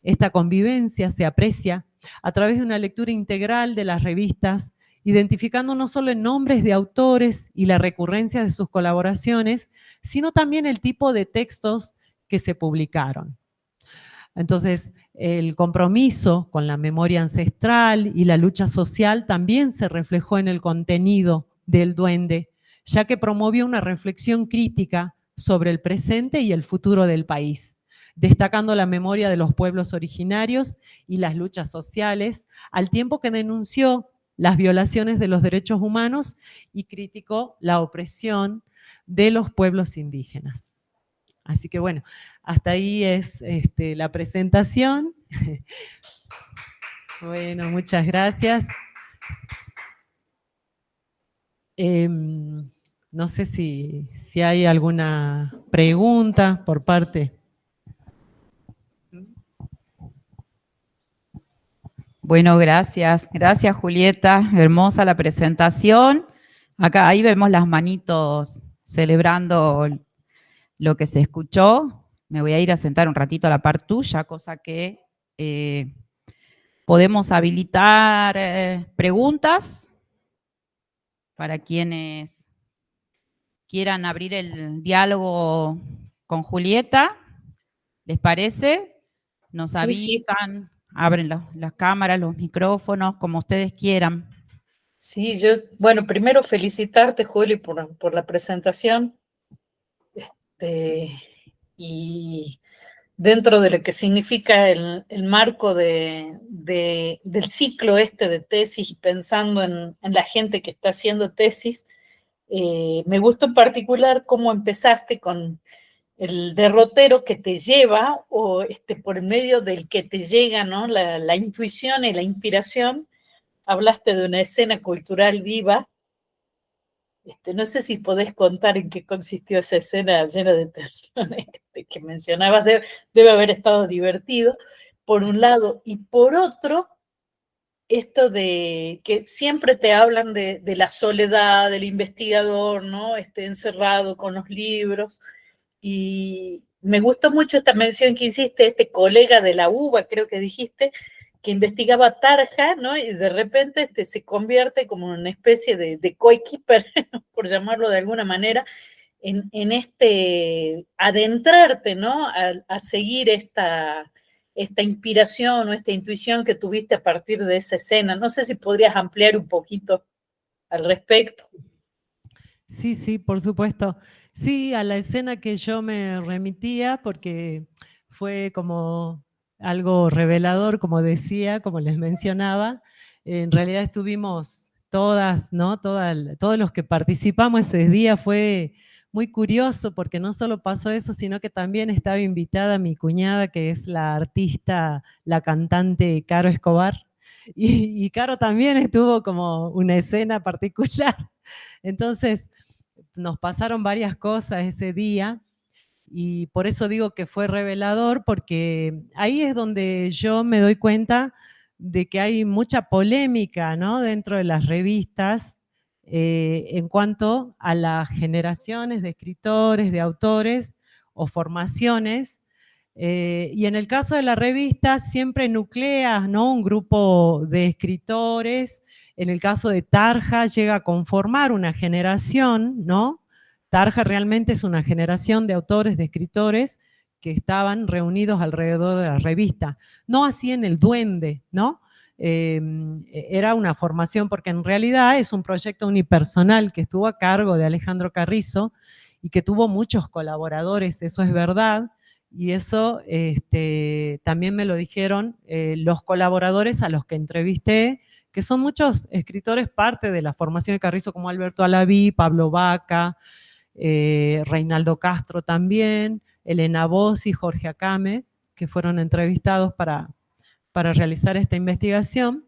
Esta convivencia se aprecia a través de una lectura integral de las revistas, identificando no solo en nombres de autores y la recurrencia de sus colaboraciones, sino también el tipo de textos que se publicaron. Entonces, el compromiso con la memoria ancestral y la lucha social también se reflejó en el contenido del Duende, ya que promovió una reflexión crítica sobre el presente y el futuro del país, destacando la memoria de los pueblos originarios y las luchas sociales, al tiempo que denunció las violaciones de los derechos humanos y criticó la opresión de los pueblos indígenas. Así que bueno, hasta ahí es la presentación. Bueno, muchas gracias. No sé si hay alguna pregunta por parte. Bueno, gracias. Gracias, Julieta. Hermosa la presentación. Acá, ahí vemos las manitos celebrando lo que se escuchó. Me voy a ir a sentar un ratito a la par tuya, cosa que podemos habilitar preguntas para quienes quieran abrir el diálogo con Julieta. ¿Les parece? Nos avisan, abren las cámaras, los micrófonos, como ustedes quieran. Sí, bueno, primero felicitarte, Juli, por la presentación. Y dentro de lo que significa el marco del ciclo de tesis, pensando en la gente que está haciendo tesis, me gustó en particular cómo empezaste con el derrotero que te lleva, o por medio del que te llega, ¿no? La intuición y la inspiración. Hablaste de una escena cultural viva. No sé si podés contar en qué consistió esa escena llena de tensiones que mencionabas. Debe haber estado divertido, por un lado. Y por otro, esto de que siempre te hablan de la soledad del investigador, ¿no? Encerrado con los libros. Y me gustó mucho esta mención que hiciste, colega de la UBA, creo que dijiste, que investigaba Tarja, ¿no? Y de repente se convierte como en una especie de coequiper, por llamarlo de alguna manera, en adentrarte, ¿no? A seguir esta inspiración o esta intuición que tuviste a partir de esa escena. No sé si podrías ampliar un poquito al respecto. Sí, por supuesto. Sí, a la escena que yo me remitía, porque fue como algo revelador, como decía, como les mencionaba. En realidad estuvimos todas, ¿no? Todos los que participamos ese día, fue muy curioso porque no solo pasó eso, sino que también estaba invitada mi cuñada, que es la artista, la cantante Caro Escobar, y Caro también estuvo como una escena particular. Entonces, nos pasaron varias cosas ese día, y por eso digo que fue revelador, porque ahí es donde yo me doy cuenta de que hay mucha polémica, ¿no?, dentro de las revistas en cuanto a las generaciones de escritores, de autores o formaciones. Y en el caso de la revista siempre nuclea, ¿no?, un grupo de escritores. En el caso de Tarja llega a conformar una generación, ¿no? Tarja realmente es una generación de autores, de escritores que estaban reunidos alrededor de la revista. No así en El Duende, ¿no? Era una formación, porque en realidad es un proyecto unipersonal que estuvo a cargo de Alejandro Carrizo y que tuvo muchos colaboradores, eso es verdad, y eso también me lo dijeron los colaboradores a los que entrevisté, que son muchos escritores parte de la formación de Carrizo, como Alberto Alaví, Pablo Baca, Reinaldo Castro también, Elena Bossi, Jorge Acame, que fueron entrevistados para realizar esta investigación.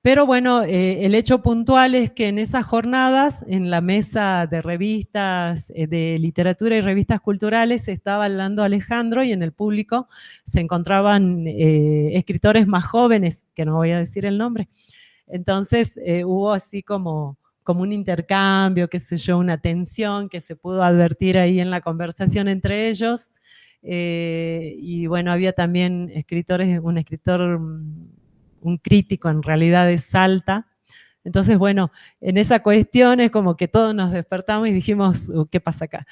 Pero bueno, el hecho puntual es que en esas jornadas, en la mesa de revistas de literatura y revistas culturales, estaba hablando Alejandro, y en el público se encontraban escritores más jóvenes, que no voy a decir el nombre. Entonces hubo así como un intercambio, qué sé yo, una tensión que se pudo advertir ahí en la conversación entre ellos. Y bueno, había también escritores, un escritor, un crítico en realidad de Salta. Entonces, bueno, en esa cuestión es como que todos nos despertamos y dijimos, ¿qué pasa acá?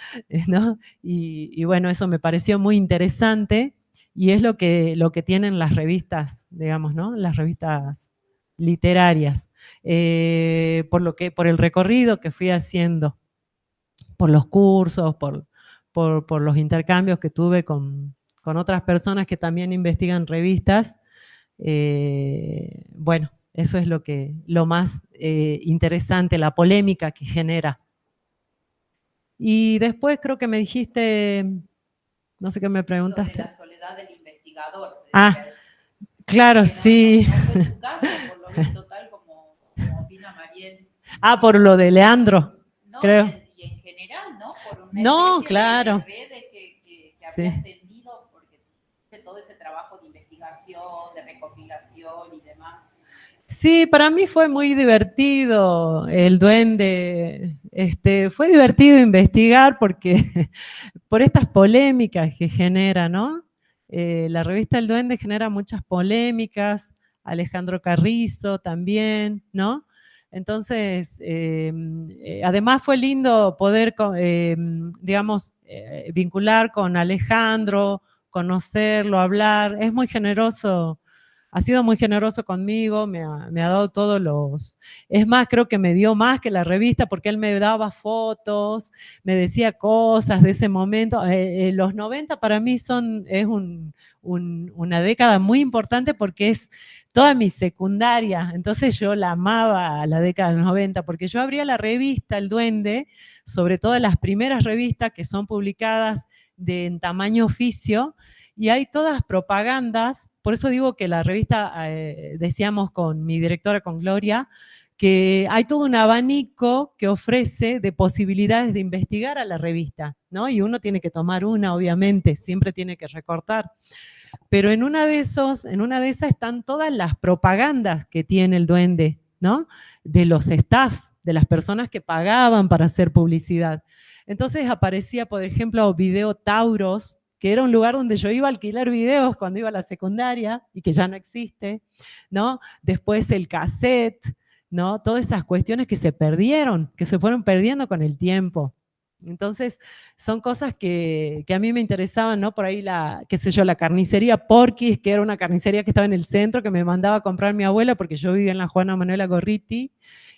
¿No? Y bueno, eso me pareció muy interesante, y es lo que tienen las revistas, digamos, ¿no? Las revistas literarias, por el recorrido que fui haciendo, por los cursos, por los intercambios que tuve con otras personas que también investigan revistas. Bueno, eso es lo más interesante, la polémica que genera. Y después creo que me dijiste, no sé qué me preguntaste. Sobre la soledad del investigador. Claro, sí. No fue tu caso, por lo visto, tal como opina Mariel. Por lo de Leandro, no, creo. Y en general, ¿no? Por una claro. de redes que habías tendido, porque todo ese trabajo de investigación, de recopilación y demás. Sí, para mí fue muy divertido El Duende. Fue divertido investigar porque por estas polémicas que genera, ¿no? La revista El Duende genera muchas polémicas, Alejandro Carrizo también, ¿no? Entonces, además fue lindo poder, digamos, vincular con Alejandro, conocerlo, hablar. Es muy generoso. Ha sido muy generoso conmigo, me ha dado todos los... Es más, creo que me dio más que la revista, porque él me daba fotos, me decía cosas de ese momento. Los 90 para mí es una década muy importante, porque es toda mi secundaria. Entonces yo la amaba a la década de los 90, porque yo abría la revista El Duende, sobre todo las primeras revistas que son publicadas en tamaño oficio, y hay todas propagandas. Por eso digo que la revista, decíamos con mi directora, con Gloria, que hay todo un abanico que ofrece de posibilidades de investigar a la revista, ¿no? Y uno tiene que tomar una, obviamente, siempre tiene que recortar. Pero en una de esas están todas las propagandas que tiene El Duende, ¿no? De los staff, de las personas que pagaban para hacer publicidad. Entonces aparecía, por ejemplo, Video Tauros, que era un lugar donde yo iba a alquilar videos cuando iba a la secundaria y que ya no existe, ¿no? Después el cassette, ¿no? Todas esas cuestiones que se perdieron, que se fueron perdiendo con el tiempo. Entonces, son cosas que a mí me interesaban, ¿no? Por ahí qué sé yo, la carnicería Porquis, que era una carnicería que estaba en el centro, que me mandaba a comprar mi abuela, porque yo vivía en la Juana Manuela Gorriti,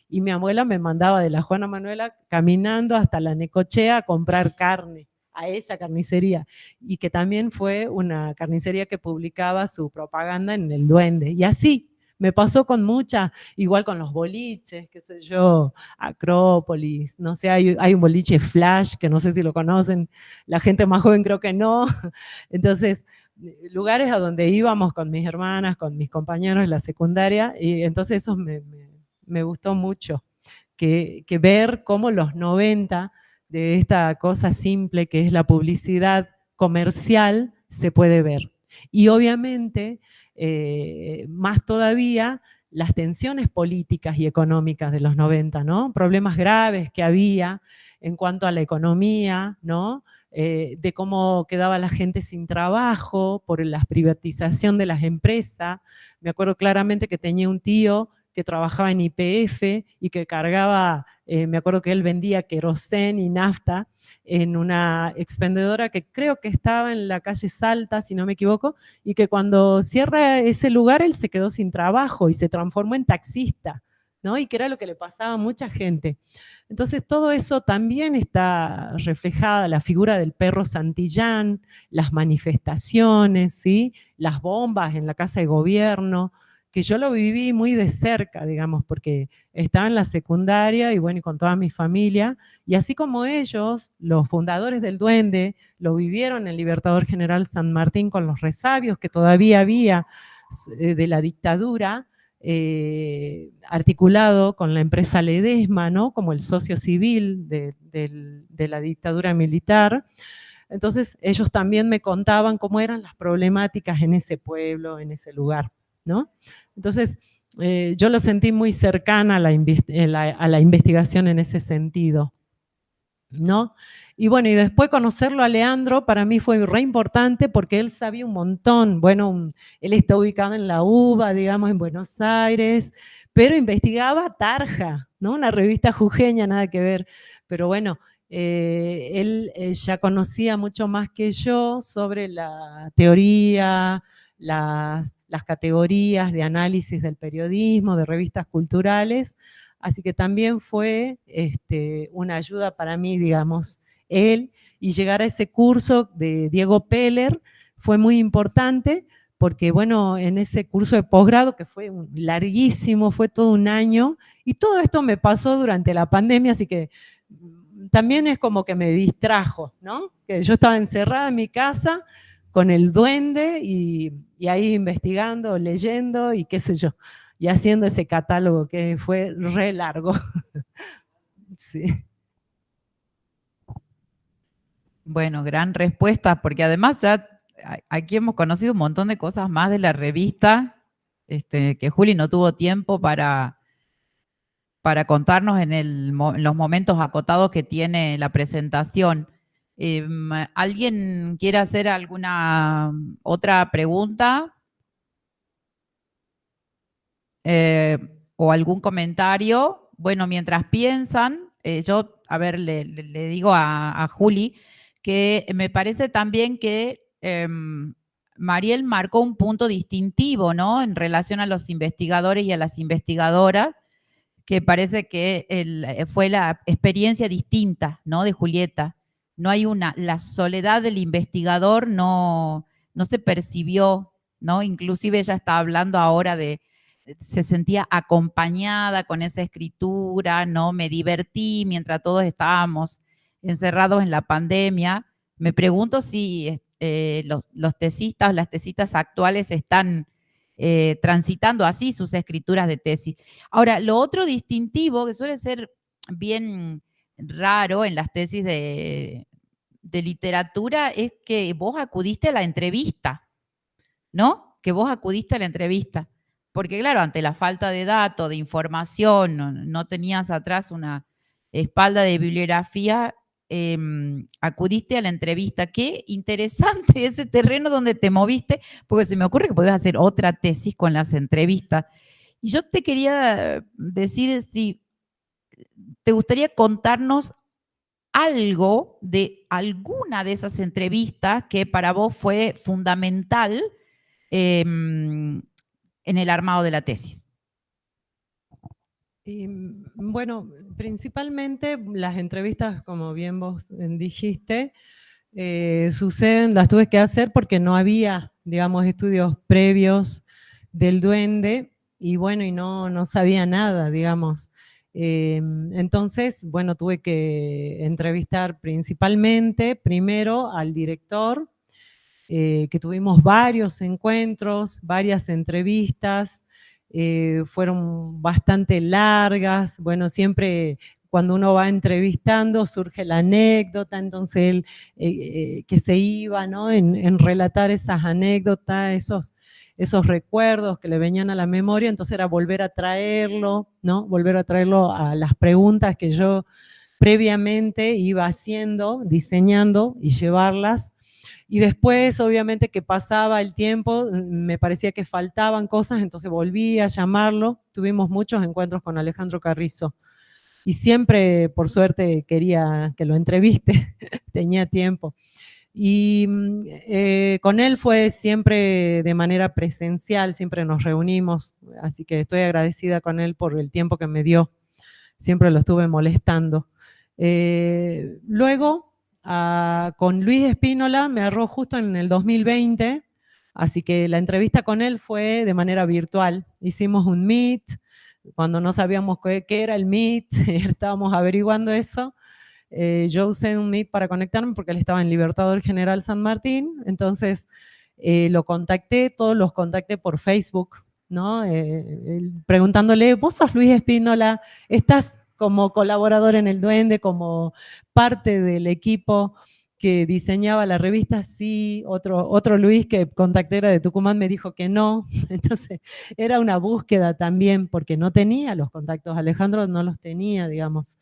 y mi abuela me mandaba de la Juana Manuela caminando hasta la Necochea a comprar carne, a esa carnicería, y que también fue una carnicería que publicaba su propaganda en El Duende. Y así Me pasó con muchas, igual con los boliches, qué sé yo, Acrópolis, no sé, hay un boliche Flash, que no sé si lo conocen, la gente más joven creo que no. Entonces, lugares a donde íbamos con mis hermanas, con mis compañeros en la secundaria, y entonces eso me gustó mucho, que ver cómo los 90, de esta cosa simple que es la publicidad comercial, se puede ver. Y obviamente, más todavía, las tensiones políticas y económicas de los 90, ¿no? Problemas graves que había en cuanto a la economía, ¿no? De cómo quedaba la gente sin trabajo por la privatización de las empresas. Me acuerdo claramente que tenía un tío que trabajaba en YPF y que cargaba, me acuerdo que él vendía querosén y nafta en una expendedora que creo que estaba en la calle Salta, si no me equivoco, y que cuando cierra ese lugar él se quedó sin trabajo y se transformó en taxista, ¿no? Y que era lo que le pasaba a mucha gente. Entonces todo eso también está reflejada, la figura del perro Santillán, las manifestaciones, ¿sí? Las bombas en la casa de gobierno, que yo lo viví muy de cerca, digamos, porque estaba en la secundaria y bueno, y con toda mi familia, y así como ellos, los fundadores del Duende, lo vivieron en Libertador General San Martín con los resabios que todavía había de la dictadura, articulado con la empresa Ledesma, ¿no? Como el socio civil de la dictadura militar. Entonces ellos también me contaban cómo eran las problemáticas en ese pueblo, en ese lugar, ¿no? Entonces yo lo sentí muy cercana a la investigación en ese sentido, ¿no? Y bueno, y después conocerlo a Leandro para mí fue re importante porque él sabía un montón. Bueno, él está ubicado en la UBA, digamos, en Buenos Aires, pero investigaba Tarja, ¿no? Una revista jujeña, nada que ver. Pero bueno, él ya conocía mucho más que yo sobre la teoría, las categorías de análisis del periodismo, de revistas culturales. Así que también fue una ayuda para mí, digamos, él, y llegar a ese curso de Diego Peller fue muy importante, porque bueno, en ese curso de posgrado, que fue larguísimo, fue todo un año, y todo esto me pasó durante la pandemia, así que también es como que me distrajo, ¿no? Que yo estaba encerrada en mi casa con el duende y ahí investigando, leyendo y qué sé yo, y haciendo ese catálogo que fue re largo. Sí. Bueno, gran respuesta, porque además ya aquí hemos conocido un montón de cosas más de la revista, que Juli no tuvo tiempo para contarnos en los momentos acotados que tiene la presentación. ¿Alguien quiere hacer alguna otra pregunta? ¿O algún comentario? Bueno, mientras piensan, yo, a ver, le digo a Juli que me parece también que Mariel marcó un punto distintivo, ¿no? En relación a los investigadores y a las investigadoras, que parece que fue la experiencia distinta, ¿no? De Julieta. No hay la soledad del investigador no se percibió, ¿no? Inclusive ella está hablando ahora se sentía acompañada con esa escritura, ¿no? Me divertí mientras todos estábamos encerrados en la pandemia. Me pregunto si los tesistas, las tesistas actuales están transitando así sus escrituras de tesis. Ahora, lo otro distintivo, que suele ser bien raro en las tesis de literatura, es que vos acudiste a la entrevista, ¿no? Que vos acudiste a la entrevista. Porque claro, ante la falta de datos, de información, no tenías atrás una espalda de bibliografía, acudiste a la entrevista. Qué interesante ese terreno donde te moviste, porque se me ocurre que podés hacer otra tesis con las entrevistas. Y yo te quería decir si te gustaría contarnos algo de alguna de esas entrevistas que para vos fue fundamental en el armado de la tesis. Bueno, principalmente las entrevistas, como bien vos dijiste, suceden, las tuve que hacer porque no había, digamos, estudios previos del duende, y bueno, y no sabía nada, digamos. Entonces, bueno, tuve que entrevistar principalmente primero al director, que tuvimos varios encuentros, varias entrevistas, fueron bastante largas, bueno, siempre cuando uno va entrevistando surge la anécdota, entonces él que se iba, ¿no?, en relatar esas anécdotas, esos recuerdos que le venían a la memoria, entonces era volver a traerlo, ¿no?, volver a traerlo a las preguntas que yo previamente iba haciendo, diseñando y llevarlas. Y después, obviamente, que pasaba el tiempo, me parecía que faltaban cosas, entonces volví a llamarlo. Tuvimos muchos encuentros con Alejandro Carrizo. Y siempre, por suerte, quería que lo entreviste, tenía tiempo. Y con él fue siempre de manera presencial, siempre nos reunimos, así que estoy agradecida con él por el tiempo que me dio. Siempre lo estuve molestando. Luego, con Luis Espínola me agarró justo en el 2020, así que la entrevista con él fue de manera virtual. Hicimos un Meet, cuando no sabíamos qué era el Meet, estábamos averiguando eso. Yo usé un Meet para conectarme porque él estaba en Libertador General San Martín, entonces lo contacté, todos los contacté por Facebook, ¿no? Preguntándole, ¿vos sos Luis Espínola? ¿Estás como colaborador en El Duende, como parte del equipo que diseñaba la revista? Sí, otro Luis que contacté era de Tucumán me dijo que no, entonces era una búsqueda también, porque no tenía los contactos, Alejandro no los tenía, digamos.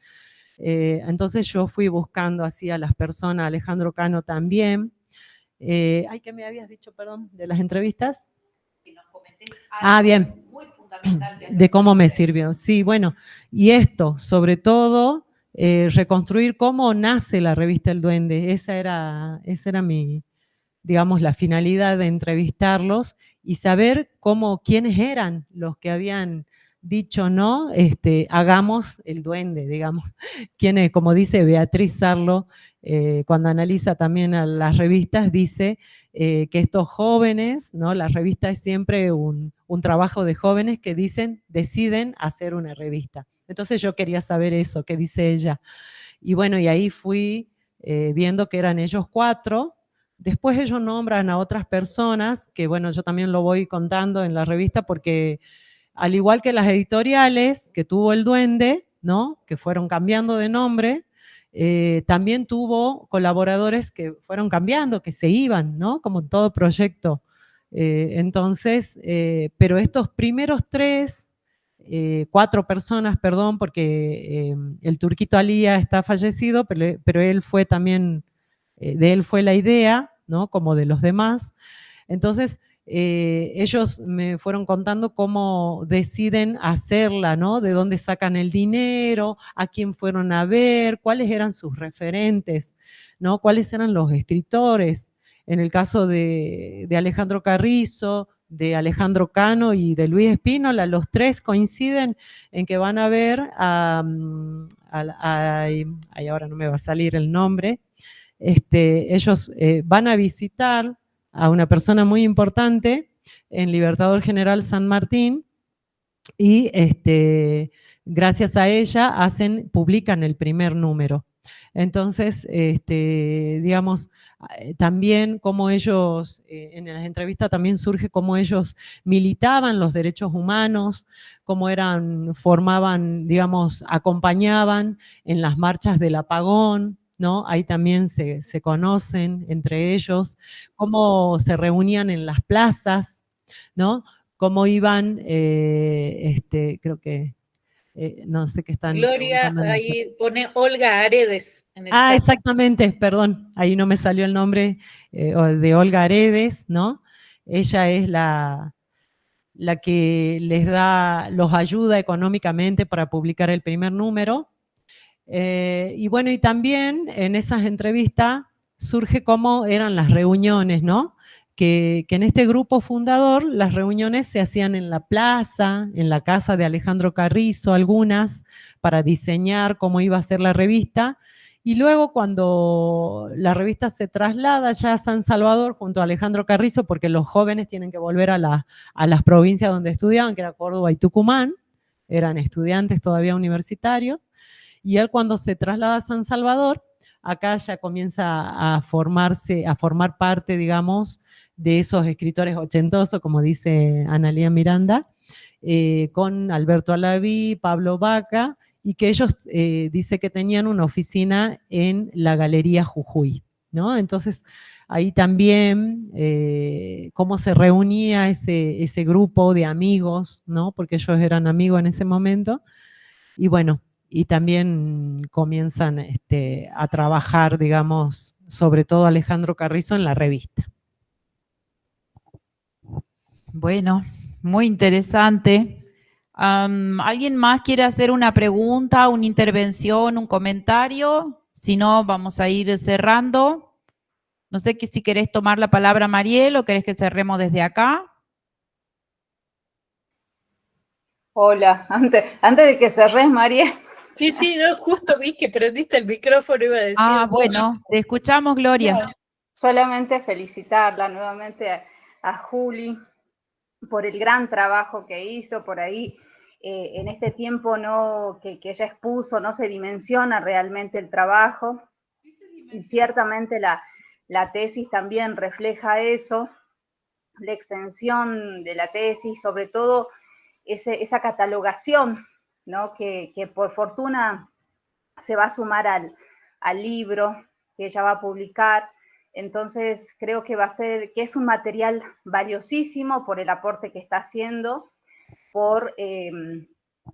Entonces yo fui buscando así a las personas, Alejandro Cano también. ¿Qué me habías dicho, perdón, de las entrevistas? Que nos comentes algo bien. Muy fundamental de cómo me sirvió. Sí, bueno, y esto, sobre todo, reconstruir cómo nace la revista El Duende. Esa era mi, digamos, la finalidad de entrevistarlos y saber quiénes eran los que habían dicho, ¿no? Hagamos El Duende, digamos. Quienes, como dice Beatriz Sarlo, cuando analiza también a las revistas, dice que estos jóvenes, ¿no? La revista es siempre un trabajo de jóvenes que deciden hacer una revista. Entonces yo quería saber eso, qué dice ella. Y bueno, y ahí fui viendo que eran ellos 4. Después ellos nombran a otras personas, que bueno, yo también lo voy contando en la revista porque al igual que las editoriales que tuvo El Duende, ¿no?, que fueron cambiando de nombre, también tuvo colaboradores que fueron cambiando, que se iban, ¿no?, como en todo proyecto. Entonces, pero estos primeros 4 personas, perdón, porque el Turquito Alía está fallecido, pero él fue también, de él fue la idea, ¿no?, como de los demás. Entonces, ellos me fueron contando cómo deciden hacerla, ¿no?, de dónde sacan el dinero, a quién fueron a ver, cuáles eran sus referentes, ¿no?, cuáles eran los escritores. En el caso de Alejandro Carrizo, de Alejandro Cano y de Luis Espínola, los 3 coinciden en que van a ver ahora no me va a salir el nombre, ellos van a visitar a una persona muy importante en Libertador General San Martín y gracias a ella publican el primer número. Entonces, digamos, también como ellos, en las entrevistas también surge cómo ellos militaban los derechos humanos, cómo formaban, digamos, acompañaban en las marchas del apagón, ¿no? Ahí también se conocen entre ellos, cómo se reunían en las plazas, ¿no? Cómo iban, creo que, no sé qué están. Gloria, ahí pone Olga Aredes en el chat. Exactamente, perdón, ahí no me salió el nombre de Olga Aredes, ¿no? Ella es la que los ayuda económicamente para publicar el primer número. Y bueno, y también en esas entrevistas surge cómo eran las reuniones, ¿no? Que en este grupo fundador las reuniones se hacían en la plaza, en la casa de Alejandro Carrizo, algunas, para diseñar cómo iba a ser la revista, Y luego cuando la revista se traslada ya a San Salvador junto a Alejandro Carrizo, porque los jóvenes tienen que volver a las provincias donde estudiaban, que era Córdoba y Tucumán, eran estudiantes todavía universitarios, y él cuando se traslada a San Salvador, acá ya comienza a formarse, a formar parte, digamos, de esos escritores ochentosos, como dice Analía Miranda, con Alberto Alaví, Pablo Baca, y que ellos dice que tenían una oficina en la Galería Jujuy, ¿no? Entonces, ahí también cómo se reunía ese grupo de amigos, ¿no? Porque ellos eran amigos en ese momento, y bueno, y también comienzan a trabajar, digamos, sobre todo Alejandro Carrizo en la revista. Bueno, muy interesante. ¿Alguien más quiere hacer una pregunta, una intervención, un comentario? Si no, vamos a ir cerrando. No sé si querés tomar la palabra, Mariel, o querés que cerremos desde acá. Hola, antes de que cerres, María. Sí, no, justo vi que prendiste el micrófono, iba a decir. Ah, bueno, te escuchamos, Gloria. No, solamente felicitarla nuevamente a Juli por el gran trabajo que hizo por ahí. En este tiempo que ella expuso, no se dimensiona realmente el trabajo, y ciertamente la tesis también refleja eso, la extensión de la tesis, sobre todo esa catalogación, ¿no? que por fortuna se va a sumar al libro que ella va a publicar. Entonces creo que que es un material valiosísimo por el aporte que está haciendo, por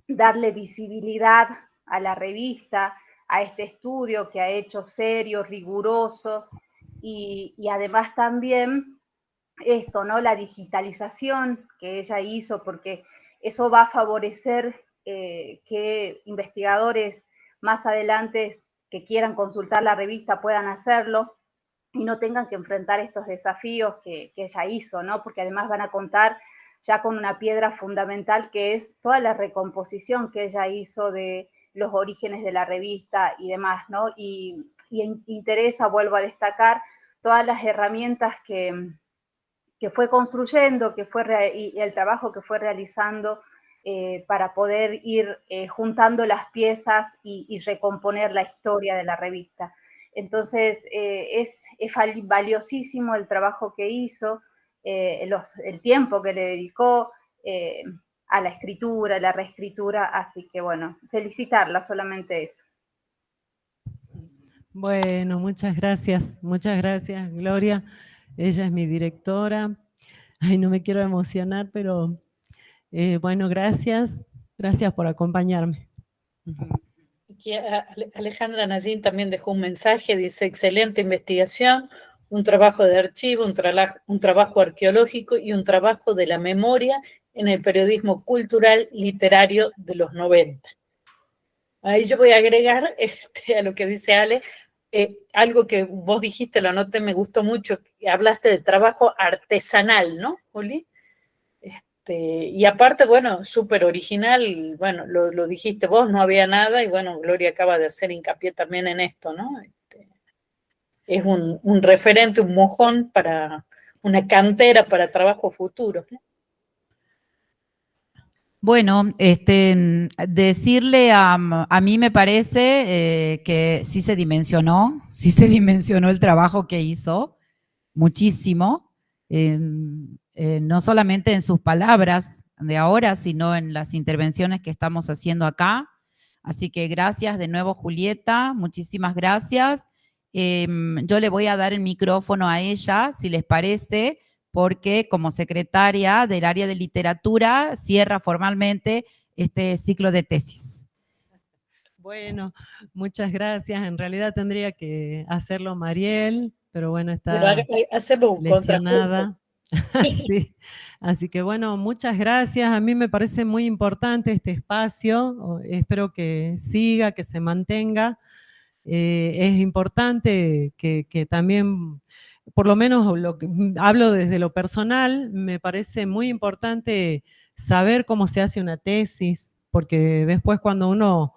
darle visibilidad a la revista, a este estudio que ha hecho serio, riguroso, y además también esto, ¿no? La digitalización que ella hizo, porque eso va a favorecer que investigadores más adelante que quieran consultar la revista puedan hacerlo y no tengan que enfrentar estos desafíos que ella hizo, ¿no? Porque además van a contar ya con una piedra fundamental que es toda la recomposición que ella hizo de los orígenes de la revista y demás, ¿no? Y interesa, vuelvo a destacar, todas las herramientas que fue construyendo, y el trabajo que fue realizando para poder ir juntando las piezas y recomponer la historia de la revista. Entonces, es valiosísimo el trabajo que hizo, el tiempo que le dedicó a la escritura, a la reescritura, así que bueno, felicitarla, solamente eso. Bueno, muchas gracias, Gloria. Ella es mi directora. Ay, no me quiero emocionar, pero bueno, gracias por acompañarme. Aquí Alejandra Nayín también dejó un mensaje, dice: excelente investigación, un trabajo de archivo, un trabajo arqueológico y un trabajo de la memoria en el periodismo cultural literario de los 90. Ahí yo voy a agregar a lo que dice Ale, algo que vos dijiste, lo anoté, me gustó mucho, hablaste de trabajo artesanal, ¿no, Juli? Y aparte, bueno, súper original, bueno, lo dijiste vos, no había nada, y bueno, Gloria acaba de hacer hincapié también en esto, ¿no? Es un referente, un mojón para una cantera para trabajo futuro, ¿no? Bueno, decirle a mí me parece que sí se dimensionó el trabajo que hizo, muchísimo, no solamente en sus palabras de ahora, sino en las intervenciones que estamos haciendo acá. Así que gracias de nuevo, Julieta, muchísimas gracias. Yo le voy a dar el micrófono a ella, si les parece, porque como secretaria del área de literatura cierra formalmente este ciclo de tesis. Bueno, muchas gracias. En realidad tendría que hacerlo Mariel, pero bueno, está lesionada. Sí. Así que bueno, muchas gracias. A mí me parece muy importante este espacio. Espero que siga, que se mantenga. Es importante que también, por lo menos hablo desde lo personal, me parece muy importante saber cómo se hace una tesis, porque después cuando uno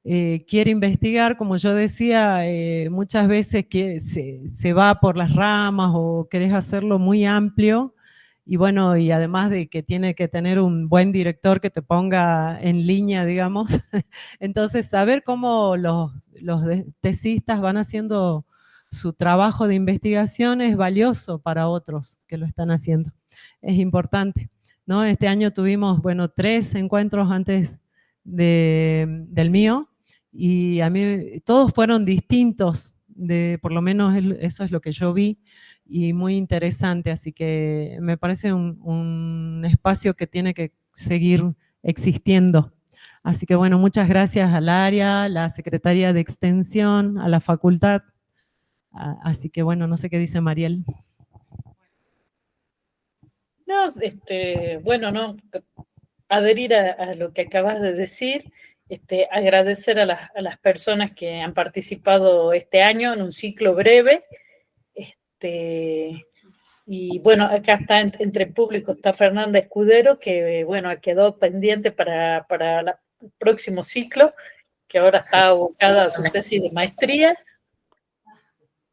quiere investigar, como yo decía, muchas veces que se va por las ramas o querés hacerlo muy amplio, y bueno, y además de que tiene que tener un buen director que te ponga en línea, digamos. Entonces, saber cómo los tesistas van haciendo su trabajo de investigación es valioso para otros que lo están haciendo. Es importante, ¿no? Este año tuvimos, bueno, 3 encuentros antes del mío, y a mí todos fueron distintos, por lo menos eso es lo que yo vi, y muy interesante, así que me parece un espacio que tiene que seguir existiendo. Así que bueno, muchas gracias al área, a la Secretaría de Extensión, a la facultad. Así que bueno, no sé qué dice Mariel. No, bueno, no, adherir a lo que acabas de decir, agradecer a las personas que han participado este año en un ciclo breve, y bueno, acá está entre el público, está Fernanda Escudero, que bueno, quedó pendiente para el próximo ciclo, que ahora está abocada a su tesis de maestría.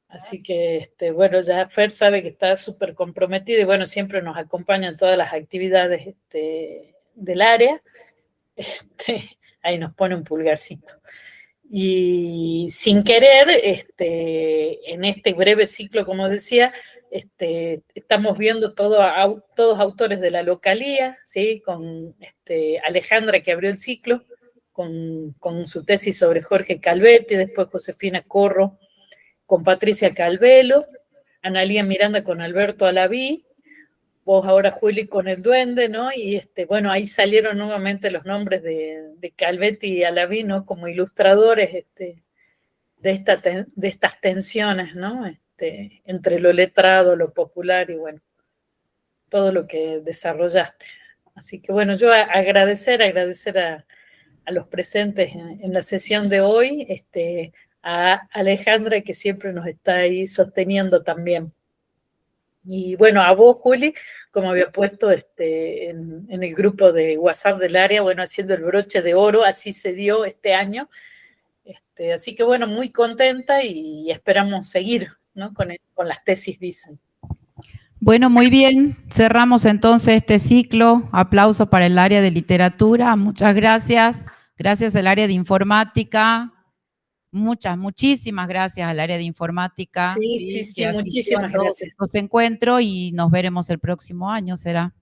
Así que, bueno, ya Fer sabe que está súper comprometida y bueno, siempre nos acompaña en todas las actividades del área. Ahí nos pone un pulgarcito. Y sin querer, en este breve ciclo, como decía, estamos viendo todos autores de la localía, ¿sí? Con Alejandra, que abrió el ciclo, con su tesis sobre Jorge Calvetti, después Josefina Corro, con Patricia Calvelo, Analía Miranda con Alberto Alaví, vos ahora Juli con el Duende, ¿no? Y bueno, ahí salieron nuevamente los nombres de Calvetti y Alaví, ¿no? Como ilustradores de estas tensiones, ¿no? Entre lo letrado, lo popular y bueno, todo lo que desarrollaste. Así que bueno, yo agradecer a los presentes en la sesión de hoy, a Alejandra, que siempre nos está ahí sosteniendo también. Y bueno, a vos, Juli, como había puesto en el grupo de WhatsApp del área, bueno, haciendo el broche de oro, así se dio este año. Así que bueno, muy contenta y esperamos seguir, ¿no? Con las tesis, dicen. Bueno, muy bien. Cerramos entonces este ciclo. Aplauso para el área de literatura. Muchas gracias. Gracias al área de informática. Muchísimas gracias al área de informática. Sí, muchísimas gracias. Los encuentro y nos veremos el próximo año, será.